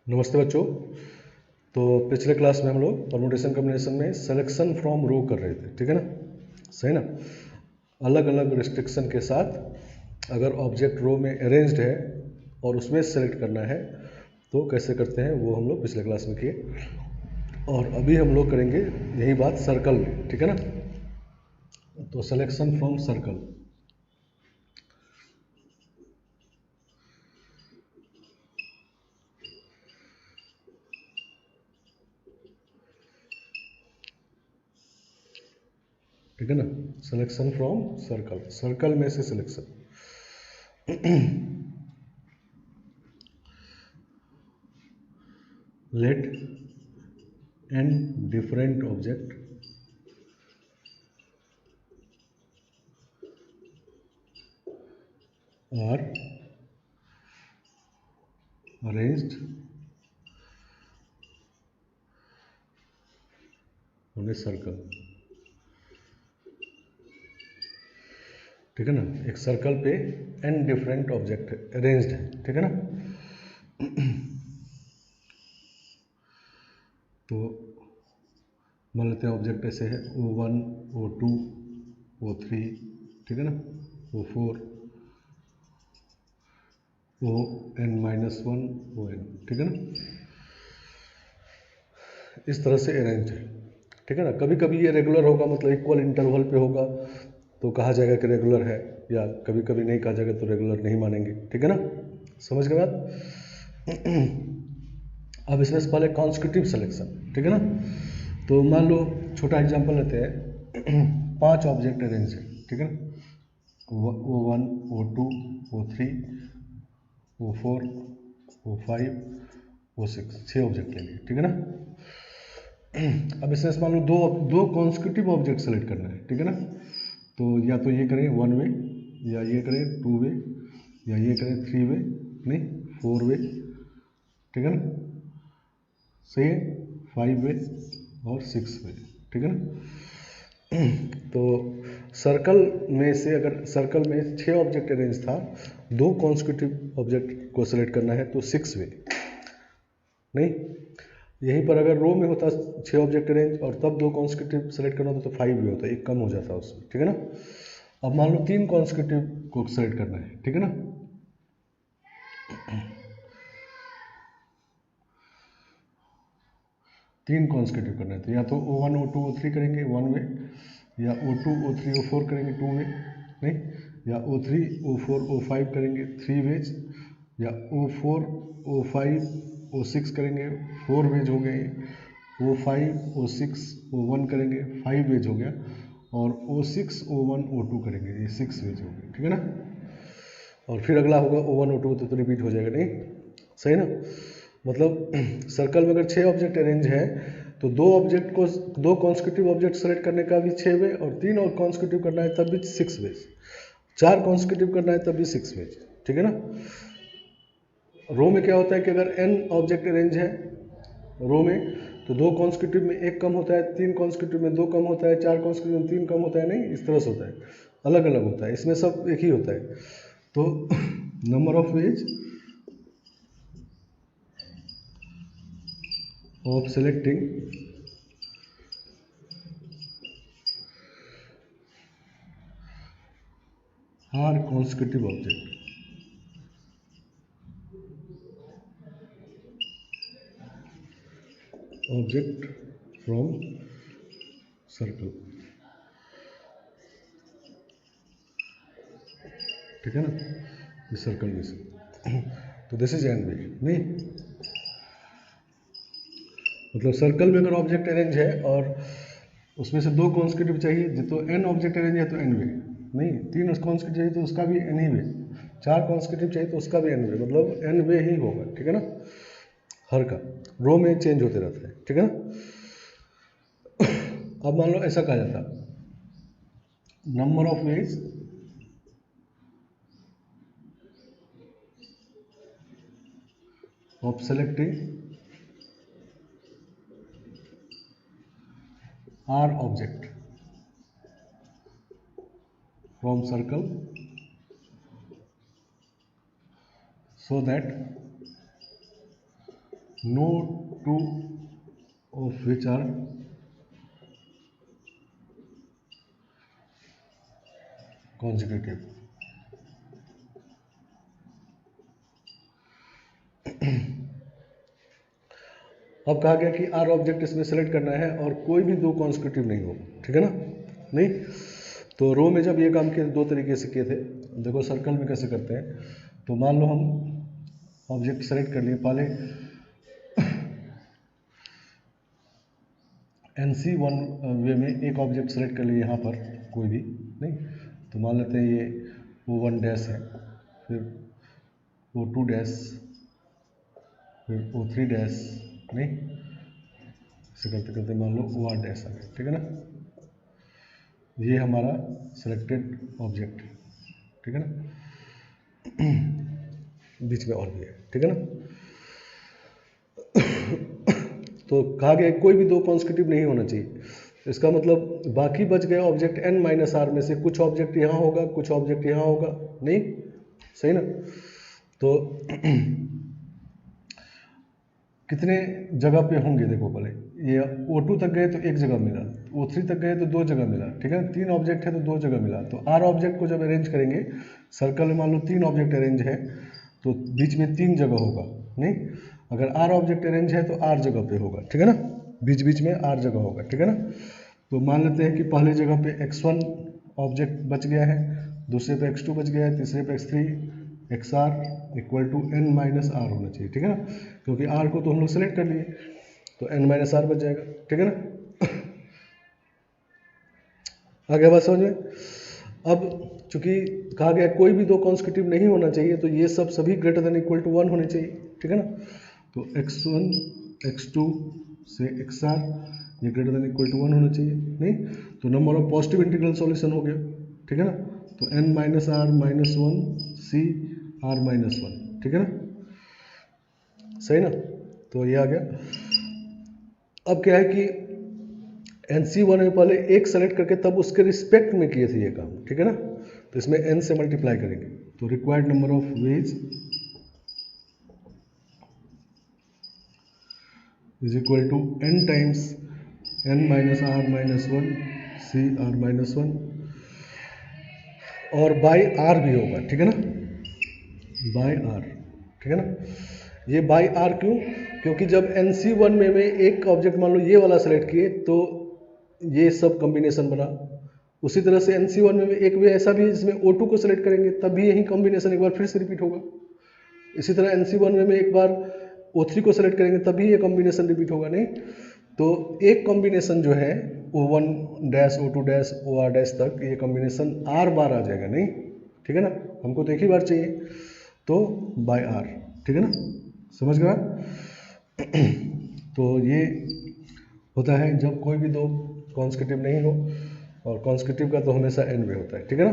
नमस्ते बच्चों। तो पिछले क्लास में हम लोग परमुटेशन कॉम्बिनेशन में सिलेक्शन फ्रॉम रो कर रहे थे, ठीक है ना। सही ना। अलग अलग रिस्ट्रिक्शन के साथ अगर ऑब्जेक्ट रो में अरेंज्ड है और उसमें सेलेक्ट करना है तो कैसे करते हैं वो हम लोग पिछले क्लास में किए, और अभी हम लोग करेंगे यही बात सर्कल में, ठीक है ना। तो सिलेक्शन फ्रॉम सर्कल, ठीक है ना। सिलेक्शन फ्रॉम सर्कल, सर्कल में से selection. Let n different object are arranged on a circle, ठीक है ना। एक सर्कल पे n डिफरेंट ऑब्जेक्ट अरेंज्ड है, ठीक है ना। तो मान लेते हैं ऑब्जेक्ट ऐसे है O1 O2 O3, ठीक है ना, O4 ON-1 ON, ठीक है ना। इस तरह से अरेंज है, ठीक है ना। कभी कभी ये रेगुलर होगा, मतलब इक्वल इंटरवल पे होगा तो कहा जाएगा कि रेगुलर है, या कभी कभी नहीं कहा जाएगा तो रेगुलर नहीं मानेंगे, ठीक है ना। समझ के बाद अब इसमें से पहले कॉन्स्टिट्यूटिव सिलेक्शन, ठीक है ना। तो मान लो छोटा एग्जांपल लेते हैं 5 ऑब्जेक्ट अरेंज है, ठीक है ना। O1 O2 O3 O4 O5 O6, 6 object लेंगे, ठीक है ना। अब इसमें से मान लो दो दो कॉन्स्टिट्यूटिव ऑब्जेक्ट सेलेक्ट करना है, ठीक है ना। तो या तो ये करें 1 वे, या ये करें 2 वे, या ये करें 3 वे, नहीं 4 वे, ठीक है ना। सही है, 5 वे और 6 वे, ठीक है ना। तो सर्कल में से अगर सर्कल में 6 ऑब्जेक्ट अरेंज था, दो कॉन्स्टिट्यूटिव ऑब्जेक्ट को सेलेक्ट करना है तो 6 वे, नहीं। यहीं पर अगर रो में होता 6 ऑब्जेक्ट अरेंज और तब दो कॉन्स्टिट्यूटिव सेलेक्ट करना होता तो 5 वे होता, एक कम हो जाता उसमें, ठीक है ना। अब मान लो 3 कॉन्स्टिट्यूटिव को सेलेक्ट करना है, ठीक है ना। 3 कॉन्स्टिट्यूटिव करना है तो या तो O1 O2 O3 करेंगे 1 वे, या O2 O3 O4 करेंगे 2 वे, नहीं, या O3 O4 O5 करेंगे 3 वेज, या O4 O5 O6 करेंगे 4 वेज हो गए, O5 O6 O1 करेंगे 5 वेज हो गया, और O6 O1 O2 करेंगे, ये 6 वेज हो गए, ठीक है ना। और फिर अगला होगा O1 O2 तो रिपीट हो जाएगा, नहीं। सही ना। मतलब सर्कल में अगर 6 ऑब्जेक्ट अरेंज है तो दो ऑब्जेक्ट को, दो कॉन्स्टिट्यूटिव ऑब्जेक्ट सेलेक्ट करने का भी 6 वे, और 3 और कॉन्स्टिट्यूटिव करना है तब भी 6 वे, 4 कॉन्स्टिट्यूटिव करना है तब भी 6 वे, ठीक है ना। रो में क्या होता है कि अगर n ऑब्जेक्ट अरेंज है रो में तो दो कॉन्स्टिट्यूटिव में एक कम होता है, 3 कॉन्स्टिट्यूटिव में 2 कम होता है, 4 कॉन्स्टिट्यूटिव में 3 कम होता है, नहीं, इस तरह से होता है, अलग अलग होता है। इसमें सब एक ही होता है। तो number of veg of selecting are consecutive object from circle, ठीक है ना, इस सर्कल में से। तो दिस इज एन वे, नहीं, मतलब सर्कल में अगर ऑब्जेक्ट अरेंज है और उसमें से दो कॉन्स्टिट्यूटिव चाहिए तो n ऑब्जेक्ट अरेंज है तो n वे, नहीं, 3 कॉन्स्टिट्यूटिव चाहिए तो उसका भी n ही वे, 4 कॉन्स्टिट्यूटिव चाहिए तो उसका भी n वे, मतलब n वे ही होगा, ठीक है ना। हर का रो में चेंज होते रहता है, ठीक है ना। अब मान लो ऐसा कहा जाता, number of ways of selecting r object from circle so that no two of which are consecutive. अब कहा गया कि आर ऑब्जेक्ट इसमें सेलेक्ट करना है और कोई भी दो कॉन्जिक्यूटिव नहीं हो, ठीक है ना। नहीं तो रो में जब ये काम किए दो तरीके से किए थे। देखो सर्कल में कैसे करते हैं, तो मान लो हम ऑब्जेक्ट सेलेक्ट कर लिए, पहले NC वन वे में एक ऑब्जेक्ट सेलेक्ट कर लिए यहाँ पर कोई भी नहीं, तो मान लेते हैं ये O1 डैश है, फिर O2 डैश, फिर O3 डैश, नहीं इसे करते करते मान लो OR डैश आ गया, ठीक है ना। ये हमारा सिलेक्टेड ऑब्जेक्ट, ठीक है ना, बीच में और भी है, ठीक है ना। तो कहा गया कोई भी दो कॉन्जिक्यूटिव नहीं होना चाहिए, इसका मतलब बाकी बच गए ऑब्जेक्ट n-r में से कुछ ऑब्जेक्ट यहाँ होगा, कुछ ऑब्जेक्ट यहाँ होगा, नहीं सही ना। तो कितने जगह पे होंगे देखो, पहले ये O2 तक गए तो एक जगह मिला, O3 तक गए तो दो जगह मिला, ठीक है। तीन ऑब्जेक्ट है तो दो जगह मिला। तो R ऑब्जेक्ट को जब अरेंज करेंगे सर्कल में, मान लो तीन ऑब्जेक्ट अरेंज है तो बीच में तीन जगह होगा, नहीं। अगर R ऑब्जेक्ट अरेंज है तो R जगह पे होगा, ठीक है ना, बीच बीच में R जगह होगा, ठीक है ना। तो मान लेते हैं कि पहले जगह पे x1 ऑब्जेक्ट बच गया है, दूसरे पे x2 बच गया है, तीसरे पे x3, XR equal to n-r होना चाहिए, ठीक है ना, क्योंकि R को तो हम लोग सेलेक्ट कर लिए तो n-r बच जाएगा, ठीक है ना। आगे बात समझ में। अब चूंकि कहा गया कोई भी दो कॉन्जिक्यूटिव नहीं होना चाहिए, तो ये सब सभी ग्रेटर देन इक्वल टू 1 होने चाहिए, ठीक है ना। तो x1 x2 से XR ये ग्रेटर देन इक्वल टू 1 होना चाहिए, नहीं। तो number of positive integral solution हो गया, ठीक है ना। तो n-r-1 C r-1, ठीक है ना, सही ना। तो ये आ गया। अब क्या है कि NC1 में पहले एक सेलेक्ट करके तब उसके रिस्पेक्ट में किए थे ये काम, ठीक है ना। तो इसमें n से मल्टीप्लाई करेंगे, तो required number of ways is equal to n times n-r-1 C r-1 और बाई r भी होगा, ठीक है ना, बाई r, ठीक है ना। ये बाई r क्यों, क्योंकि जब NC1 में एक ऑब्जेक्ट मान लो ये वाला सेलेक्ट किए तो ये सब कॉम्बिनेशन बना, उसी तरह से NC1 में एक भी ऐसा भी है जिसमें O2 को सेलेक्ट करेंगे तब भी यही कॉम्बिनेशन एक बार फिर से रिपीट होगा। इसी तरह NC1 में एक बार O3 को सेलेक्ट करेंगे तब भी ये कॉम्बिनेशन रिपीट होगा, नहीं। तो एक कॉम्बिनेशन जो है O1 dash O2 dash OR dash तक ये कॉम्बिनेशन R बार आ जाएगा, नहीं, ठीक है ना। हमको तो एक ही बार चाहिए तो बाय R, ठीक है ना, समझ गया। तो ये होता है जब कोई भी दो कॉन्जिक्यूटिव नहीं हो, और कॉन्जिक्यूटिव का तो हमेशा n में होता है, ठीक है ना।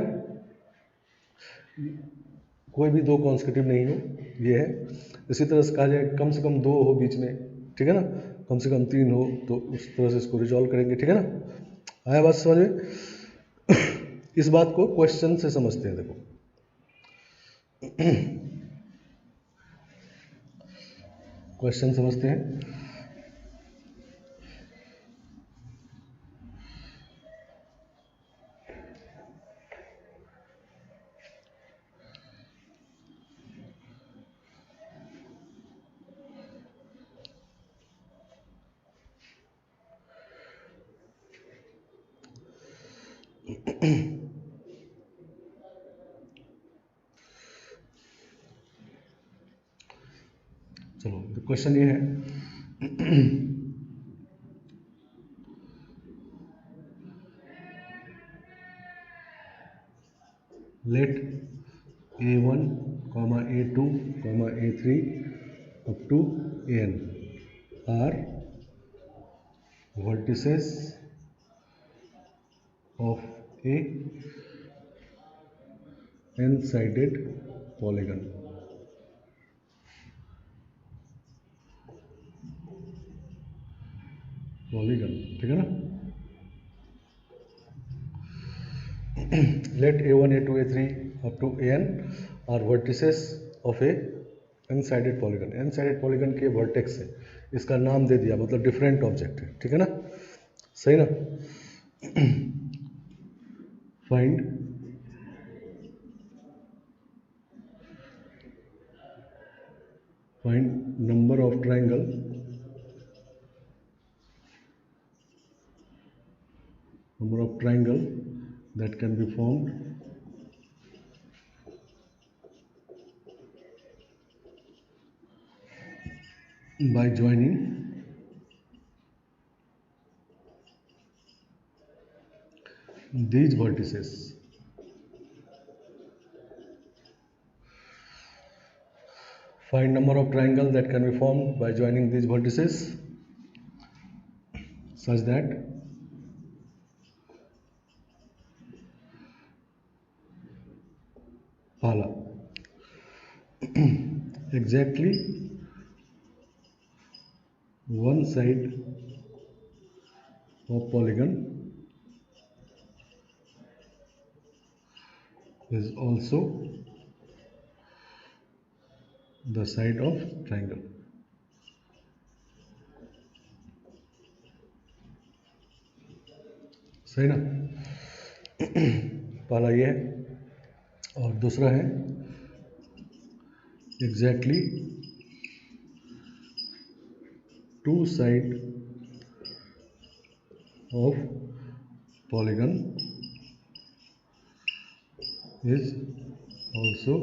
कोई भी दो कॉन्जिक्यूटिव नहीं हो, ये है। इसी तरह से कहा जाए कम से कम दो हो बीच में, ठीक है ना, कम से कम तीन हो, तो उस तरह से इसको रिजॉल्व करेंगे, ठीक है ना। आया बात समझ में। इस बात को क्वेश्चन से समझते हैं, देखो क्वेश्चन समझते हैं। चलो तो क्वेश्चन ये है, late A1, A2, A3 up to AN are vertices of a n-sided polygon. ठीक है ना। Let A1, A2, A3 up to AN are vertices of a n sided polygon, n sided polygon के vertex है, इसका नाम दे दिया, मतलब different object है, ठीक है ना, सही ना। Find number of triangle that can be formed by joining these vertices. Find number of triangle that can be formed by joining these vertices such that pala exactly one side of polygon is also the side of triangle. सही ना, पहला ये है, और दूसरा है exactly two side of polygon is also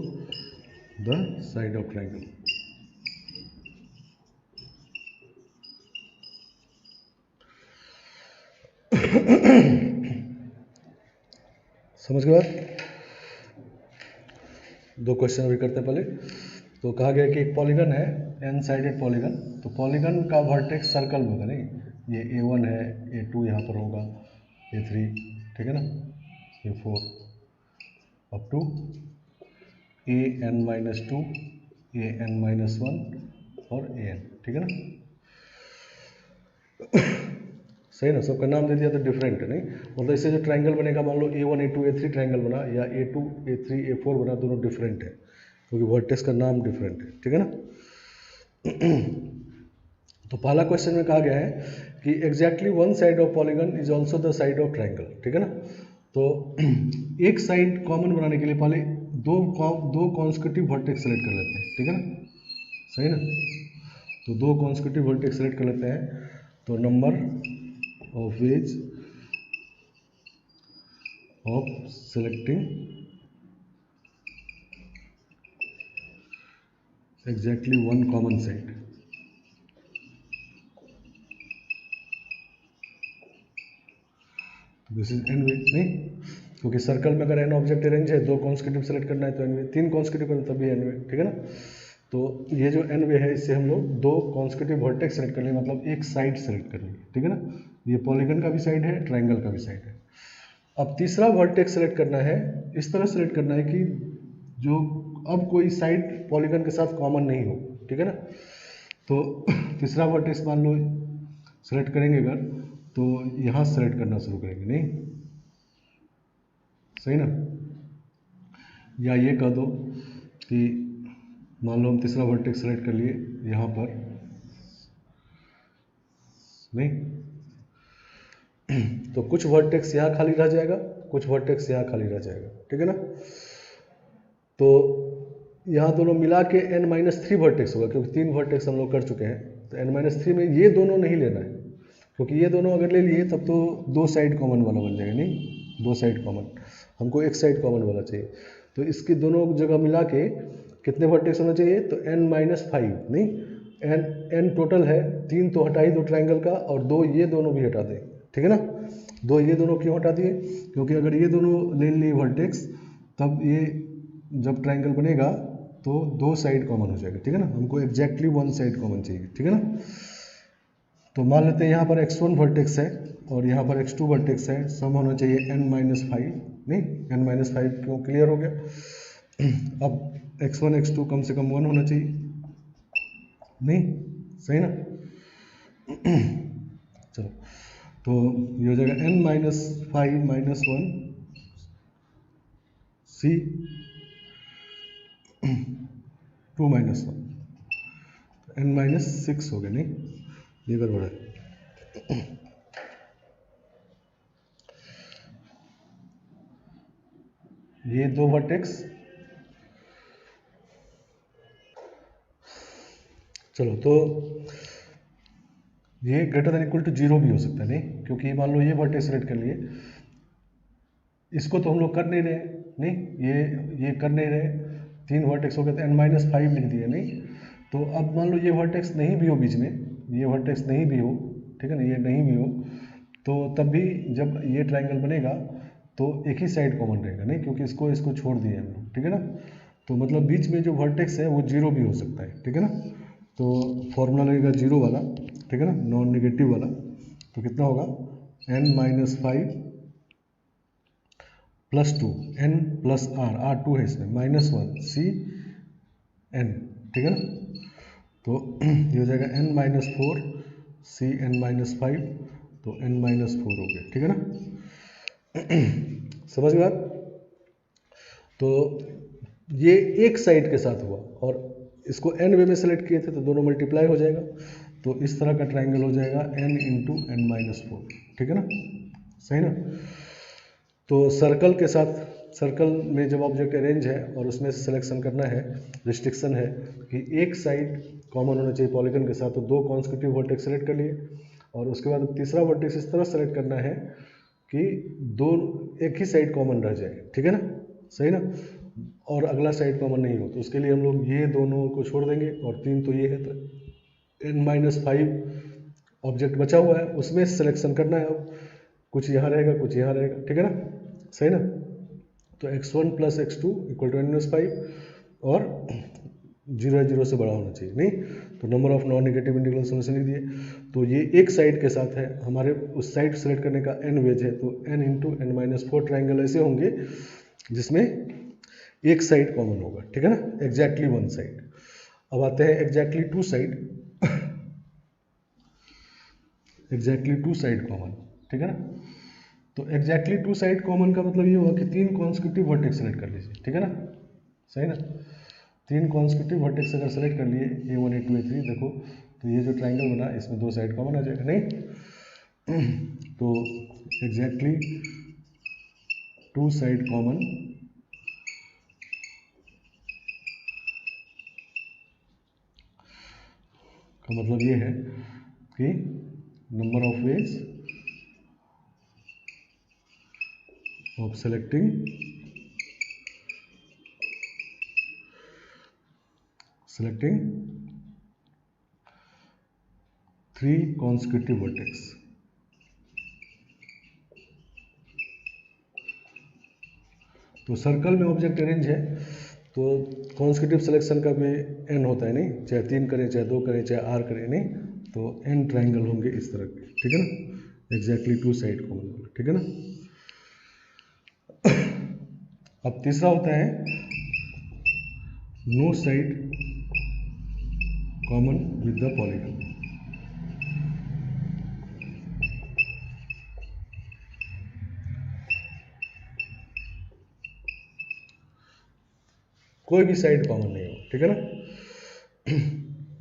the side of triangle. समझ गए बात? दो क्वेश्चन अभी करते हैं पहले। तो कहा गया कि एक पॉलीगन है, एन साइडेड पॉलीगन, तो पॉलीगन का वर्टेक्स सर्कल में होगा, नहीं, ये A1 है, A2 यहाँ पर होगा, A3, ठीक है ना, A4 up to AN-2, AN-1 और AN, ठीक है ना, सही ना, सबका नाम दे दिया तो डिफरेंट है, नहीं, मतलब इससे जो ट्रायंगल बनेगा, मान लो A1 A2 A3 ट्रायंगल बना, या A2 A3 A4 बना, दोनों डिफरेंट है क्योंकि वर्टेक्स का नाम डिफरेंट है, ठीक है ना। तो पहला क्वेश्चन में कहा गया है कि exactly one side of polygon is also the side of triangle, ठीक है ना। तो एक साइड कॉमन बनाने के लिए पहले दो कॉन्सेक्यूटिव वर्टेक्स सेलेक्ट कर लेते हैं, ठीक है ना, सही ना। तो दो कॉन्सेक्यूटिव वर्टेक्स सेलेक्ट कर लेते हैं, तो number of ways of selecting exactly one common side, this is an way, नहीं, क्योंकि सर्कल में अगर एन ऑब्जेक्ट अरेंज है, दो कॉन्सेक्यूटिव सेलेक्ट करना है तो एन वे, तीन कॉन्सेक्यूटिव करना तभी एन वे, ठीक है ना। तो ये जो एन वे है, इससे हम लोग दो कॉन्सेक्यूटिव वर्टेक्स सेलेक्ट कर लेंगे, मतलब एक साइड सेलेक्ट कर लेंगे, ठीक है ना। ये पॉलीगन का भी साइड है, ट्रायंगल का भी साइड है। अब तीसरा वर्टेक्स सेलेक्ट करना है, इस तरह सेलेक्ट करना है कि जो अब कोई साइड पॉलीगन के साथ कॉमन नहीं हो, ठीक है ना। तो तीसरा वर्टेक्स मान लो सेलेक्ट करेंगे अगर, तो यहाँ सेलेक्ट करना शुरू करेंगे, नहीं, सही ना। या ये कह दो कि मान लो हम तीसरा वर्टेक्स सेलेक्ट कर लिए यहाँ पर, नहीं, तो कुछ वर्टेक्स यहाँ खाली रह जाएगा, कुछ वर्टेक्स यहाँ खाली रह जाएगा, ठीक है ना। तो यहाँ दोनों मिला के n-3 वर्टेक्स होगा, क्योंकि 3 वर्टेक्स हम लोग कर चुके हैं, तो n-3 में ये दोनों नहीं लेना है, क्योंकि ये दोनों अगर ले लिए तब तो दो साइड कॉमन वाला बन जाएगा, नहीं, दो साइड कॉमन, हमको एक साइड कॉमन वाला चाहिए। तो इसकी दोनों जगह मिला के कितने वर्टेक्स होना चाहिए, तो n-5, नहीं, n टोटल है, 3 तो हटा ही दो ट्रायंगल का, और 2 ये दोनों भी हटा दें, ठीक है ना। 2 ये दोनों क्यों हटा दिए, क्योंकि अगर ये दोनों ले लिए वर्टेक्स, तब ये जब ट्रायंगल बनेगा तो दो साइड कॉमन हो जाएगा, ठीक है ना, हमको एग्जैक्टली वन साइड कॉमन चाहिए, ठीक है ना। तो मान लेते हैं यहाँ पर x1 वर्टेक्स है और यहाँ पर x2 वर्टेक्स है, सम होना चाहिए n-5, नहीं, n-5 क्यों, क्लियर हो गया। अब x1 x2 कम से कम 1 होना चाहिए, नहीं, सही ना। चलो, तो ये हो जाएगा n-5 - 1 C 2 - 1, n-6 हो गया, नहीं ये गड़बड़ है। ये दो वर्टेक्स, चलो तो ये ग्रेटर देन इक्वल टू 0 भी हो सकता है, नहीं क्योंकि मान लो ये वर्टेक्स सेलेक्ट कर लिए, इसको तो हम लोग कर नहीं रहे, नहीं ये कर नहीं रहे, 3 वर्टेक्स हो गए तो n-5 लिख दिया, नहीं तो अब मान लो ये वर्टेक्स नहीं भी हो बीच में, ये वर्टेक्स नहीं भी हो, ठीक है ना, ये नहीं भी हो, तो तब भी जब ये ट्राइंगल बनेगा तो एक ही साइड कॉमन रहेगा, नहीं क्योंकि इसको छोड़ दिए हम लोग, ठीक है ना। तो मतलब बीच में जो वर्टेक्स है वो 0 भी हो सकता है, ठीक है ना। तो फॉर्मूला लगेगा 0 वाला, ठीक है ना, नॉन नेगेटिव वाला। तो कितना होगा n-5 +2 n + r 2 है इसमें -1 c n, ठीक है ना। तो ये हो जाएगा n-4 c n-5, तो n-4 हो गया, ठीक है ना। समझ गए बात। तो ये एक साइड के साथ हुआ और इसको n वे में सेलेक्ट किए थे तो दोनों मल्टीप्लाई हो जाएगा, तो इस तरह का ट्राइंगल हो जाएगा n × n-4, ठीक है ना, सही ना। तो सर्कल के साथ, सर्कल में जब ऑब्जेक्ट अरेंज है और उसमें से सिलेक्शन करना है, रिस्ट्रिक्शन है कि एक साइड कॉमन होना चाहिए पॉलीगन के साथ, तो 2 कॉन्सेक्यूटिव वर्टेक्स सेलेक्ट कर लिए और उसके बाद तीसरा वर्टेक्स इस तरह सेलेक्ट करना है कि एक ही साइड कॉमन रह जाए, ठीक है ना, सही ना, और अगला साइड कॉमन नहीं हो, तो उसके लिए हम लोग ये दोनों को छोड़ देंगे और 3 तो ये है, तो n-5 ऑब्जेक्ट बचा हुआ है उसमें सिलेक्शन करना है, अब कुछ यहाँ रहेगा कुछ यहाँ रहेगा, ठीक है ना, सही ना। तो x1 + x2 = n-5 और 0 से बड़ा होना चाहिए, नहीं तो number of non negative integral solution लिख दिए। तो ये एक साइड के साथ है, हमारे उस साइड सेलेक्ट करने का n वेज है, तो n × n-4 ट्राइंगल ऐसे होंगे जिसमें एक साइड कॉमन होगा, ठीक है ना, एग्जैक्टली वन साइड। अब आते हैं exactly two side, exactly two side common, ठीक है ना। तो एग्जैक्टली टू साइड कॉमन का मतलब ये हुआ कि 3 कॉन्सेक्यूटिव वर्टेक्स सेलेक्ट कर लीजिए, ठीक है ना, सही ना। 3 कॉन्सेक्यूटिव वर्टेक्स अगर सेलेक्ट कर लिए A1 A2 A3, देखो तो ये जो ट्राइंगल बना इसमें 2 साइड कॉमन आ जाएगा, नहीं तो एग्जैक्टली टू साइड कॉमन का मतलब ये है कि number of ways of selecting 3 consecutive vertex। तो सर्कल में ऑब्जेक्ट अरेंज है तो कॉन्सेक्यूटिव सिलेक्शन का भी n होता है, नहीं चाहे 3 करें चाहे 2 करें चाहे r करें, नहीं तो n ट्राइंगल होंगे इस तरह के, ठीक है ना, एग्जैक्टली टू साइड कॉमन, ठीक है ना। अब तीसरा होता है no side common with the polygon. कोई भी साइड कॉमन नहीं हो, ठीक है ना।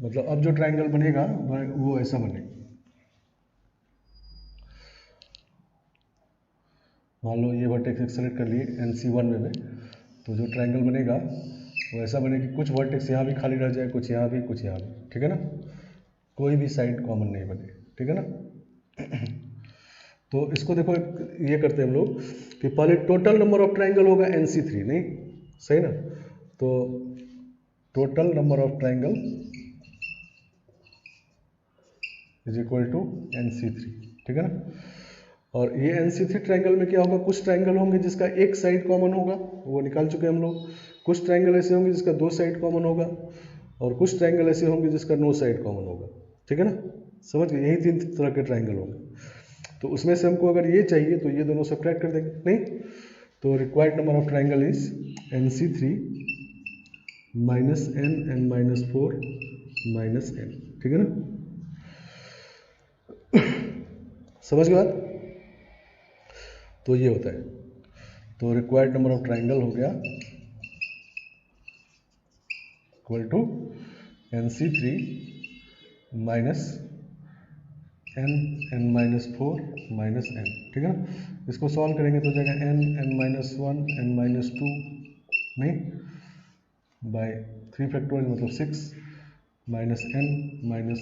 मतलब अब जो ट्राइंगल बनेगा वो ऐसा बनेगा, मान लो ये वर्टेक्स सेलेक्ट कर लिए NC1 में, तो जो ट्राइंगल बनेगा वो ऐसा बने कि कुछ वर्टेक्स यहाँ भी खाली रह जाए, कुछ यहाँ भी कुछ यहाँ भी, ठीक है ना, कोई भी साइड कॉमन नहीं बने, ठीक है ना। तो इसको देखो ये करते हैं हम लोग कि पहले टोटल नंबर ऑफ ट्राइंगल होगा NC3, नहीं सही ना, तो total number of triangle is equal to NC3, ठीक है ना। और ये NC3 ट्राइंगल में क्या होगा, कुछ ट्राइंगल होंगे जिसका एक साइड कॉमन होगा, वो निकाल चुके हम लोग, कुछ ट्राइंगल ऐसे होंगे जिसका 2 साइड कॉमन होगा और कुछ ट्राइंगल ऐसे होंगे जिसका नो साइड कॉमन होगा, ठीक है ना, समझ गए, यही 3 तरह के ट्राइंगल होंगे। तो उसमें से हमको अगर ये चाहिए तो ये दोनों सब्ट्रैक्ट कर देंगे, नहीं तो required number of triangle is NC3 - n n-4 -n, ठीक है ना, समझ गए बात। तो ये होता है, तो रिक्वायर्ड नंबर ऑफ ट्राइंगल हो गया equal to NC3 minus n, n minus 4 minus n, ठीक है ना। इसको सॉल्व करेंगे तो हो जाएगा n, n minus 1, n minus 2 नहीं बाय 3 फैक्टोरियल मतलब 6 minus n minus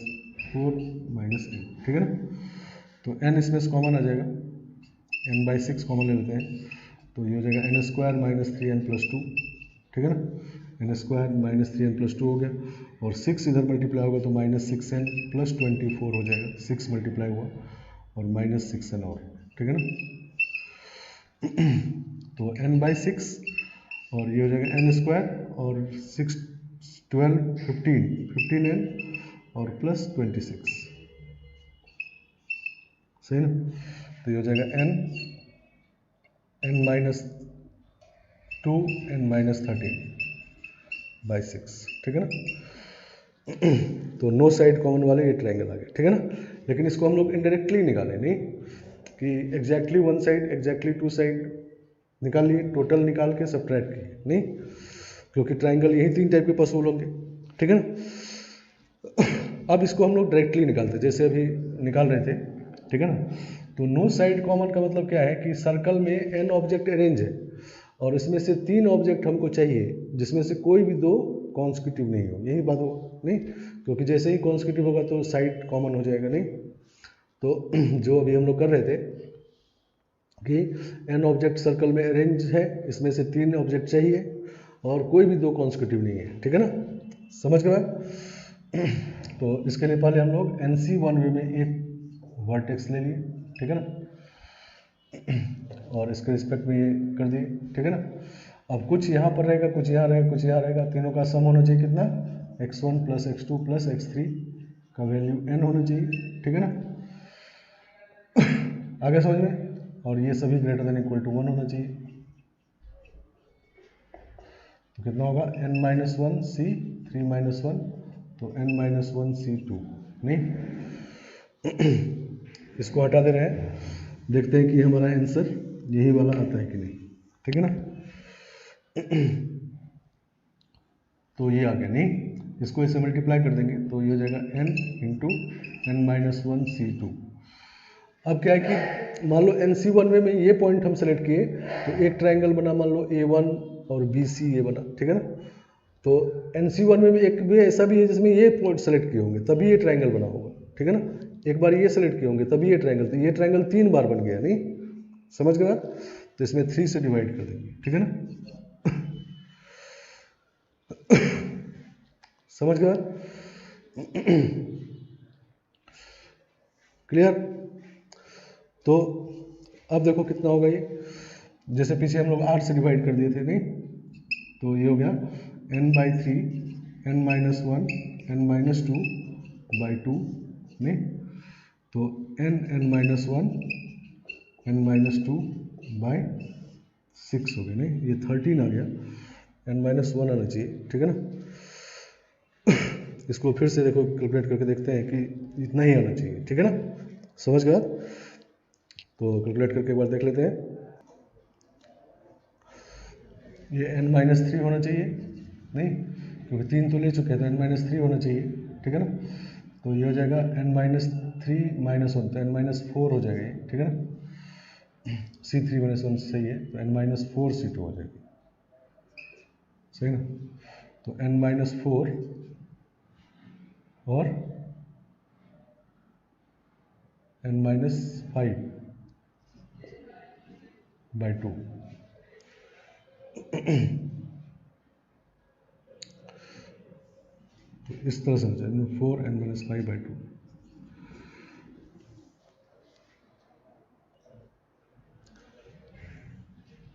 4 minus n, ठीक है ना। तो एन इसमें से कॉमन आ जाएगा, एन बाई 6 कॉमन ले लेते हैं, तो ये हो जाएगा N square minus 3n plus 2, ठीक है ना। N square minus 3n plus 2 हो गया, और 6 इधर मल्टीप्लाई होगा तो माइनस 6n प्लस 24 हो जाएगा, 6 मल्टीप्लाई हुआ और माइनस 6n और, ठीक है ना। तो n बाई 6 और ये हो जाएगा एन स्क्वायर और 6 12 15n और प्लस 26, सही ना। तो ये हो जाएगा n minus 2 n minus 13 by 6, ठीक है ना। तो नो साइड कॉमन वाले ये ट्रायंगल आ गया, ठीक है ना। लेकिन इसको हम लोग इनडायरेक्टली निकालें, नहीं कि exactly one side exactly two side निकाल लिए, टोटल निकाल के सब्ट्रैक्ट किए, नहीं, क्योंकि ट्रायंगल यही 3 टाइप के पॉसिबल होंगे, ठीक है ना। अब इसको हम लोग डायरेक्टली निकालते जैसे अभी निकाल रहे थे, ठीक है ना। तो नो साइड कॉमन का मतलब क्या है कि सर्कल में n ऑब्जेक्ट अरेंज है और इसमें से 3 ऑब्जेक्ट हमको चाहिए जिसमें से कोई भी 2 कॉन्सिक्यूटिव नहीं हो, यही बात हो, नहीं, क्योंकि जैसे ही कॉन्सिक्यूटिव होगा तो साइड कॉमन हो जाएगा, नहीं। तो जो अभी हम लोग कर रहे थे कि n ऑब्जेक्ट सर्कल में अरेंज है, इसमें से 3 ऑब्जेक्ट चाहिए और कोई भी 2 कॉन्सिक्यूटिव नहीं है, ठीक है ना, समझ गए। तो इसके लिए पहले हम लोग NC वन वे में एक वर्टेक्स ले लिए, ठीक है ना, और इसके रिस्पेक्ट में ये कर दिए, ठीक है ना। अब कुछ यहाँ पर रहेगा, कुछ यहाँ रहेगा, कुछ यहाँ रहेगा, तीनों का सम होना चाहिए कितना, x1 plus x2 plus x3 का वैल्यू n होना चाहिए, ठीक है ना। आगे समझ में, और ये सभी ग्रेटर देन इक्वल टू 1 होना चाहिए, तो कितना होगा n माइनस 1 c 3 माइनस 1, तो n माइनस 1 c 2, नहीं। इसको हटा दे रहे हैं, देखते हैं कि हमारा आंसर यही वाला आता है कि नहीं, ठीक है ना। तो ये आ गया, नहीं, इसको ऐसे मल्टीप्लाई कर देंगे तो ये हो जाएगा n into N minus 1 c2। अब क्या है कि मान लो NC1 में ये पॉइंट हम सेलेक्ट किए तो एक ट्रायंगल बना, मान लो A1 और BC ये बना, ठीक है ना। तो NC1 में भी एक भी ऐसा भी है जिसमें ये पॉइंट सेलेक्ट किए होंगे तभी ये ट्रायंगल बना होगा, ठीक है ना। एक बार ये सेलेक्ट किए होंगे तभी ये ट्रायंगल, तो ये ट्रायंगल 3 बार बन गया, नहीं, समझ गए। तो इसमें 3 से डिवाइड कर देंगे, ठीक है ना। समझ गए, क्लियर। तो अब देखो कितना होगा ये, जैसे पीछे हम लोग 8 से डिवाइड कर दिए थे, नहीं, तो ये हो गया n by 3 n minus 1 n minus 2 by 2, नहीं, तो n minus 1 n minus 2 by 6 हो गया, नहीं, ये 13 आ गया, n माइनस 1 आना चाहिए, ठीक है ना। इसको फिर से देखो कैलकुलेट करके देखते हैं कि इतना ही आना चाहिए, ठीक है ना, समझ गया। तो कैलकुलेट करके एक बार देख लेते हैं, ये n माइनस 3 होना चाहिए, नहीं, क्योंकि 3 तो ले चुके हैं तो n माइनस 3 होना चाहिए, ठीक है ना। तो ये हो जाएगा n माइनस 3 माइनस 1, तो n माइनस 4 हो जाएगा ये, ठीक है ना। C3 माइनस 1 सही है, तो n माइनस 4 C2 हो जाएगी, सही ना। तो n माइनस 4 और n माइनस 5 बाई 2, तो इस तरह से 4 n माइनस 5 बाई 2।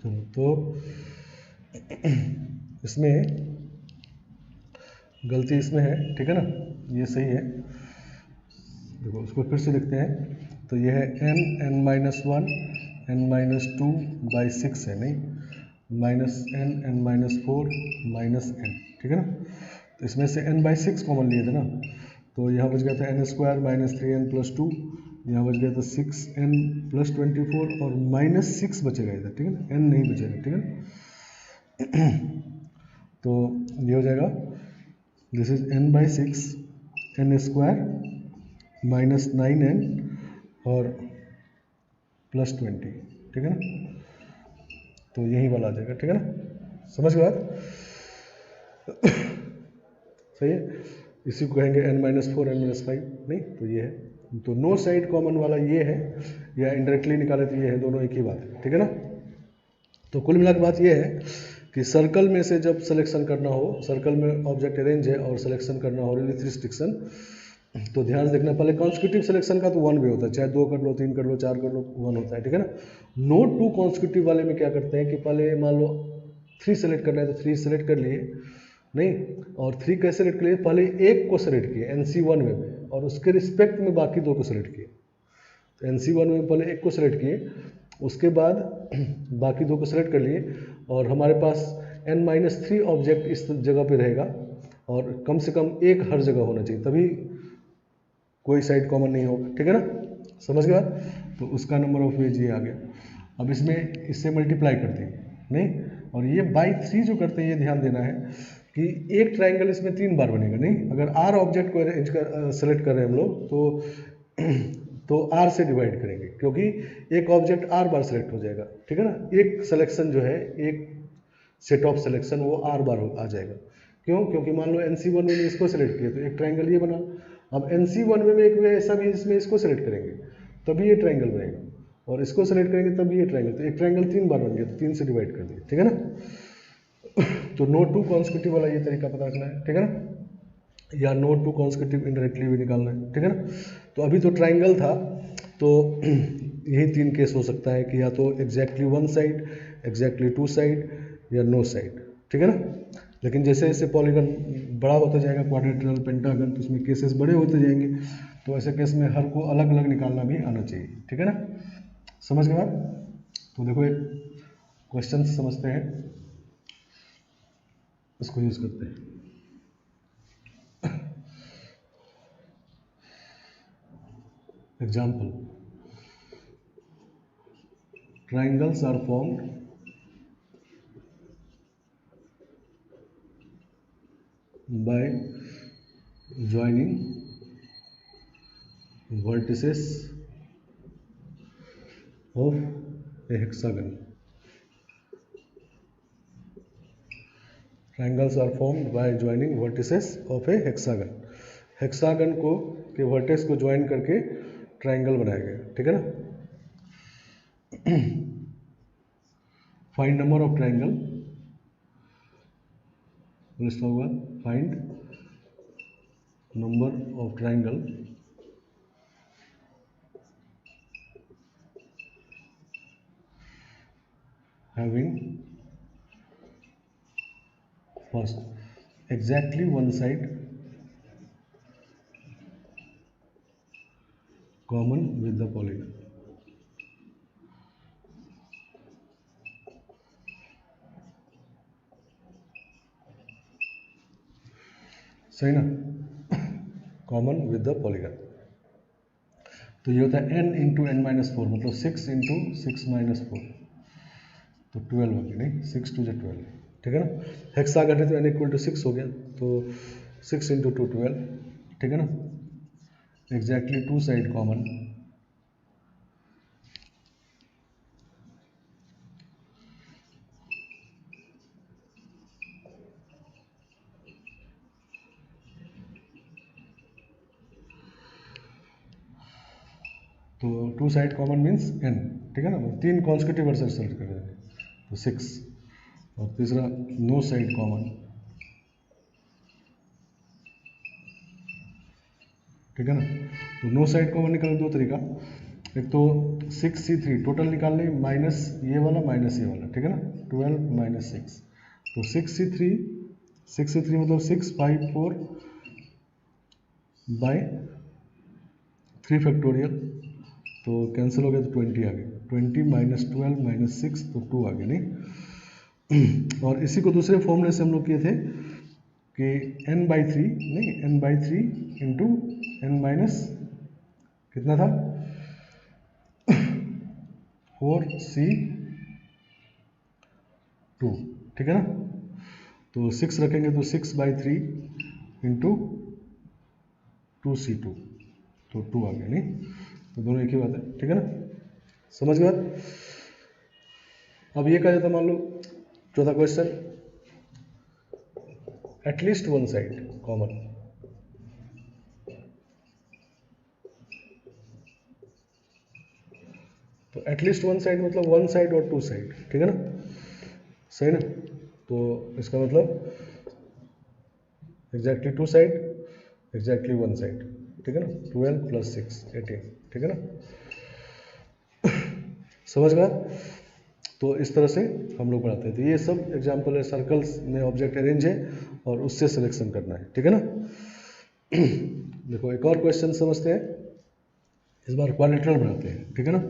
चलो, तो इसमें गलती इसमें है, ठीक है ना, ये सही है। देखो इसको फिर से लिखते हैं, तो ये है n minus 1 n minus 2 by 6 है, नहीं, minus n minus 4 minus n, ठीक है ना। तो इसमें से n बाई 6 कॉमन लिए थे ना, तो यहाँ बच गया था n square minus 3n plus 2, यहाँ बच गया था 6n प्लस 24 और माइनस 6 बचेगा इधर, ठीक है ना, n नहीं बचेगा, ठीक है ना। तो ये हो जाएगा, this is n by 6 n square -9n और +20, ठीक है ना। तो यही वाला आ जाएगा, ठीक है ना, समझ गए बात। सही है, इसी को कहेंगे n-4 n-5, नहीं तो ये है। तो नो साइड कॉमन वाला ये है, या इनडायरेक्टली निकाले तो ये है, दोनों एक ही बात है, ठीक है ना। तो कुल मिला के बात ये है कि सर्कल में से जब सिलेक्शन करना हो, सर्कल में ऑब्जेक्ट अरेंज है और सिलेक्शन करना हो विथ रिस्ट्रिक्शन, तो ध्यान से देखना, पहले कॉन्सिक्यूटिव सिलेक्शन का तो 1 वे होता है, चाहे 2 कर लो, 3 कर लो, 4 कर लो, 1 होता है, ठीक है ना। नो टू कॉन्सिक्यूटिव वाले में क्या करते हैं कि पहले मान लो 3 सेलेक्ट करना है तो 3 सेलेक्ट कर लिए, नहीं, और 3 कैसे सेलेक्ट कर लिए, पहले एक को सेलेक्ट किए NC1 में और उसके रिस्पेक्ट में बाकी 2 को सेलेक्ट किए। तो NC1 में पहले एक को सेलेक्ट किए, उसके बाद बाकी 2 को सेलेक्ट कर लिए, और हमारे पास n-3 ऑब्जेक्ट इस जगह पे रहेगा, और कम से कम एक हर जगह होना चाहिए, तभी कोई साइड कॉमन नहीं होगा, ठीक है ना, समझ गए बात। तो उसका नंबर ऑफ वेज ये आ गया। अब इसमें इससे मल्टीप्लाई करते हैं, नहीं, और ये बाई 3 जो करते हैं, ये ध्यान देना है कि एक ट्राइंगल इसमें 3 बार बनेगा, नहीं, अगर R ऑब्जेक्ट को अरेंज कर सेलेक्ट कर रहे हैं हम लोग, तो R से डिवाइड करेंगे, क्योंकि एक ऑब्जेक्ट R बार सेलेक्ट हो जाएगा, ठीक है ना। एक सिलेक्शन जो है, एक सेट ऑफ सिलेक्शन वो R बार आ जाएगा। क्यों? क्योंकि मान लो NC1 में इसको सेलेक्ट किया तो एक ट्राइंगल ये बना, अब NC1 में एक वे ऐसा भी इसमें इसको सेलेक्ट करेंगे तभी ये ट्राइंगल बनेगा, और इसको सेलेक्ट करेंगे तभी ये ट्राइंगल, तो एक ट्राइंगल 3 बार बन गया, तो 3 से डिवाइड कर दिया, ठीक है ना। तो नो टू कॉन्सिक्यूटिव वाला ये तरीका पता रखना है, ठीक है ना, या नो टू कॉन्सिक्यूटिव इनडायरेक्टली भी निकालना है, ठीक है ना। तो अभी तो ट्राइंगल था, तो यही 3 केस हो सकता है कि या तो एग्जैक्टली 1 साइड, एग्जैक्टली 2 साइड, या नो साइड, ठीक है ना। लेकिन जैसे जैसे पॉलीगन बड़ा होता जाएगा, क्वाड्रिलेटरल, पेंटागन, तो उसमें केसेस बड़े होते जाएंगे, तो ऐसे केस में हर को अलग अलग निकालना भी आना चाहिए, ठीक है ना, समझ गए बात। तो देखो एक क्वेश्चन समझते हैं, इसको यूज करते हैं। Example, triangles are formed by joining vertices of a hexagon. Triangles are formed by joining vertices of a hexagon. Hexagon को के वर्टेक्स को ज्वाइन करके ट्राइंगल बनाया गया, ठीक है ना। Find number of triangle, list होगा, find number of triangle having first exactly one side common with the polygon. सही ना, कॉमन विद द पॉलीगन। तो ये होता है n इंटू n-4, मतलब 6 इंटू 6-4, तो 12 हो गया, नहीं, 6 2 12, ठीक है ना। हेक्सागन है तो n इक्वल टू 6 हो गया, तो 6 इंटू 2 12, ठीक है ना। एग्जैक्टली 2 साइड कॉमन, तो 2 साइड कॉमन मीन्स n, ठीक है ना, 3 कॉन्सिक्यूटिव वर्सेस सेलेक्ट कर देंगे, तो 6, और तीसरा नो साइड कॉमन, ठीक है ना। तो नो साइड कॉमन निकालने 2 तरीका, एक तो 6C3 टोटल निकालने, माइनस ये वाला माइनस ये वाला, ठीक है ना, 12 माइनस 6, तो 6C3 मतलब 6 5 4 बाई 3 फैक्टोरियल, तो कैंसिल हो गया, तो 20 आ गया, 20 माइनस 12 माइनस 6, तो 2 आ गया, नहीं। और इसी को दूसरे फॉर्मूले से हम लोग किए थे कि n/3, नहीं, n/3 इंटू n माइनस कितना था 4C2, ठीक है ना। तो 6 रखेंगे तो 6/3 इंटू 2C2, तो 2 आ गया, नहीं तो दोनों एक ही बात है, ठीक है ना, समझ गए बात। अब ये कहा जाता है, मान लो चौथा question, at least one side common. तो एटलीस्ट वन साइड मतलब वन साइड और टू साइड, ठीक है ना, सही ना। तो इसका मतलब exactly two side, exactly one side, ठीक है ना, 12 + 6 18, ठीक है ना, समझ गया। तो इस तरह से हम लोग पढ़ाते हैं। तो ये सब एग्जाम्पल है, सर्कल्स में ऑब्जेक्ट अरेंज है और उससे सिलेक्शन करना है, ठीक है ना। देखो एक और क्वेश्चन समझते हैं, इस बार क्वाड्रिलेटरल बनाते हैं, ठीक है ना।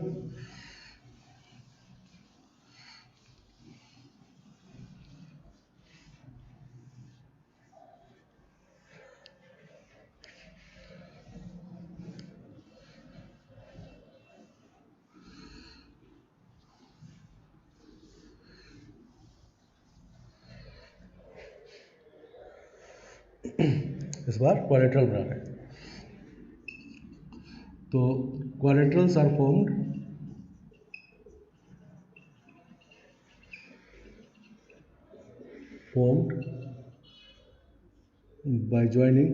इस बार क्वाड्रिलेटरल बना रहे हैं। तो quadrilaterals are formed by joining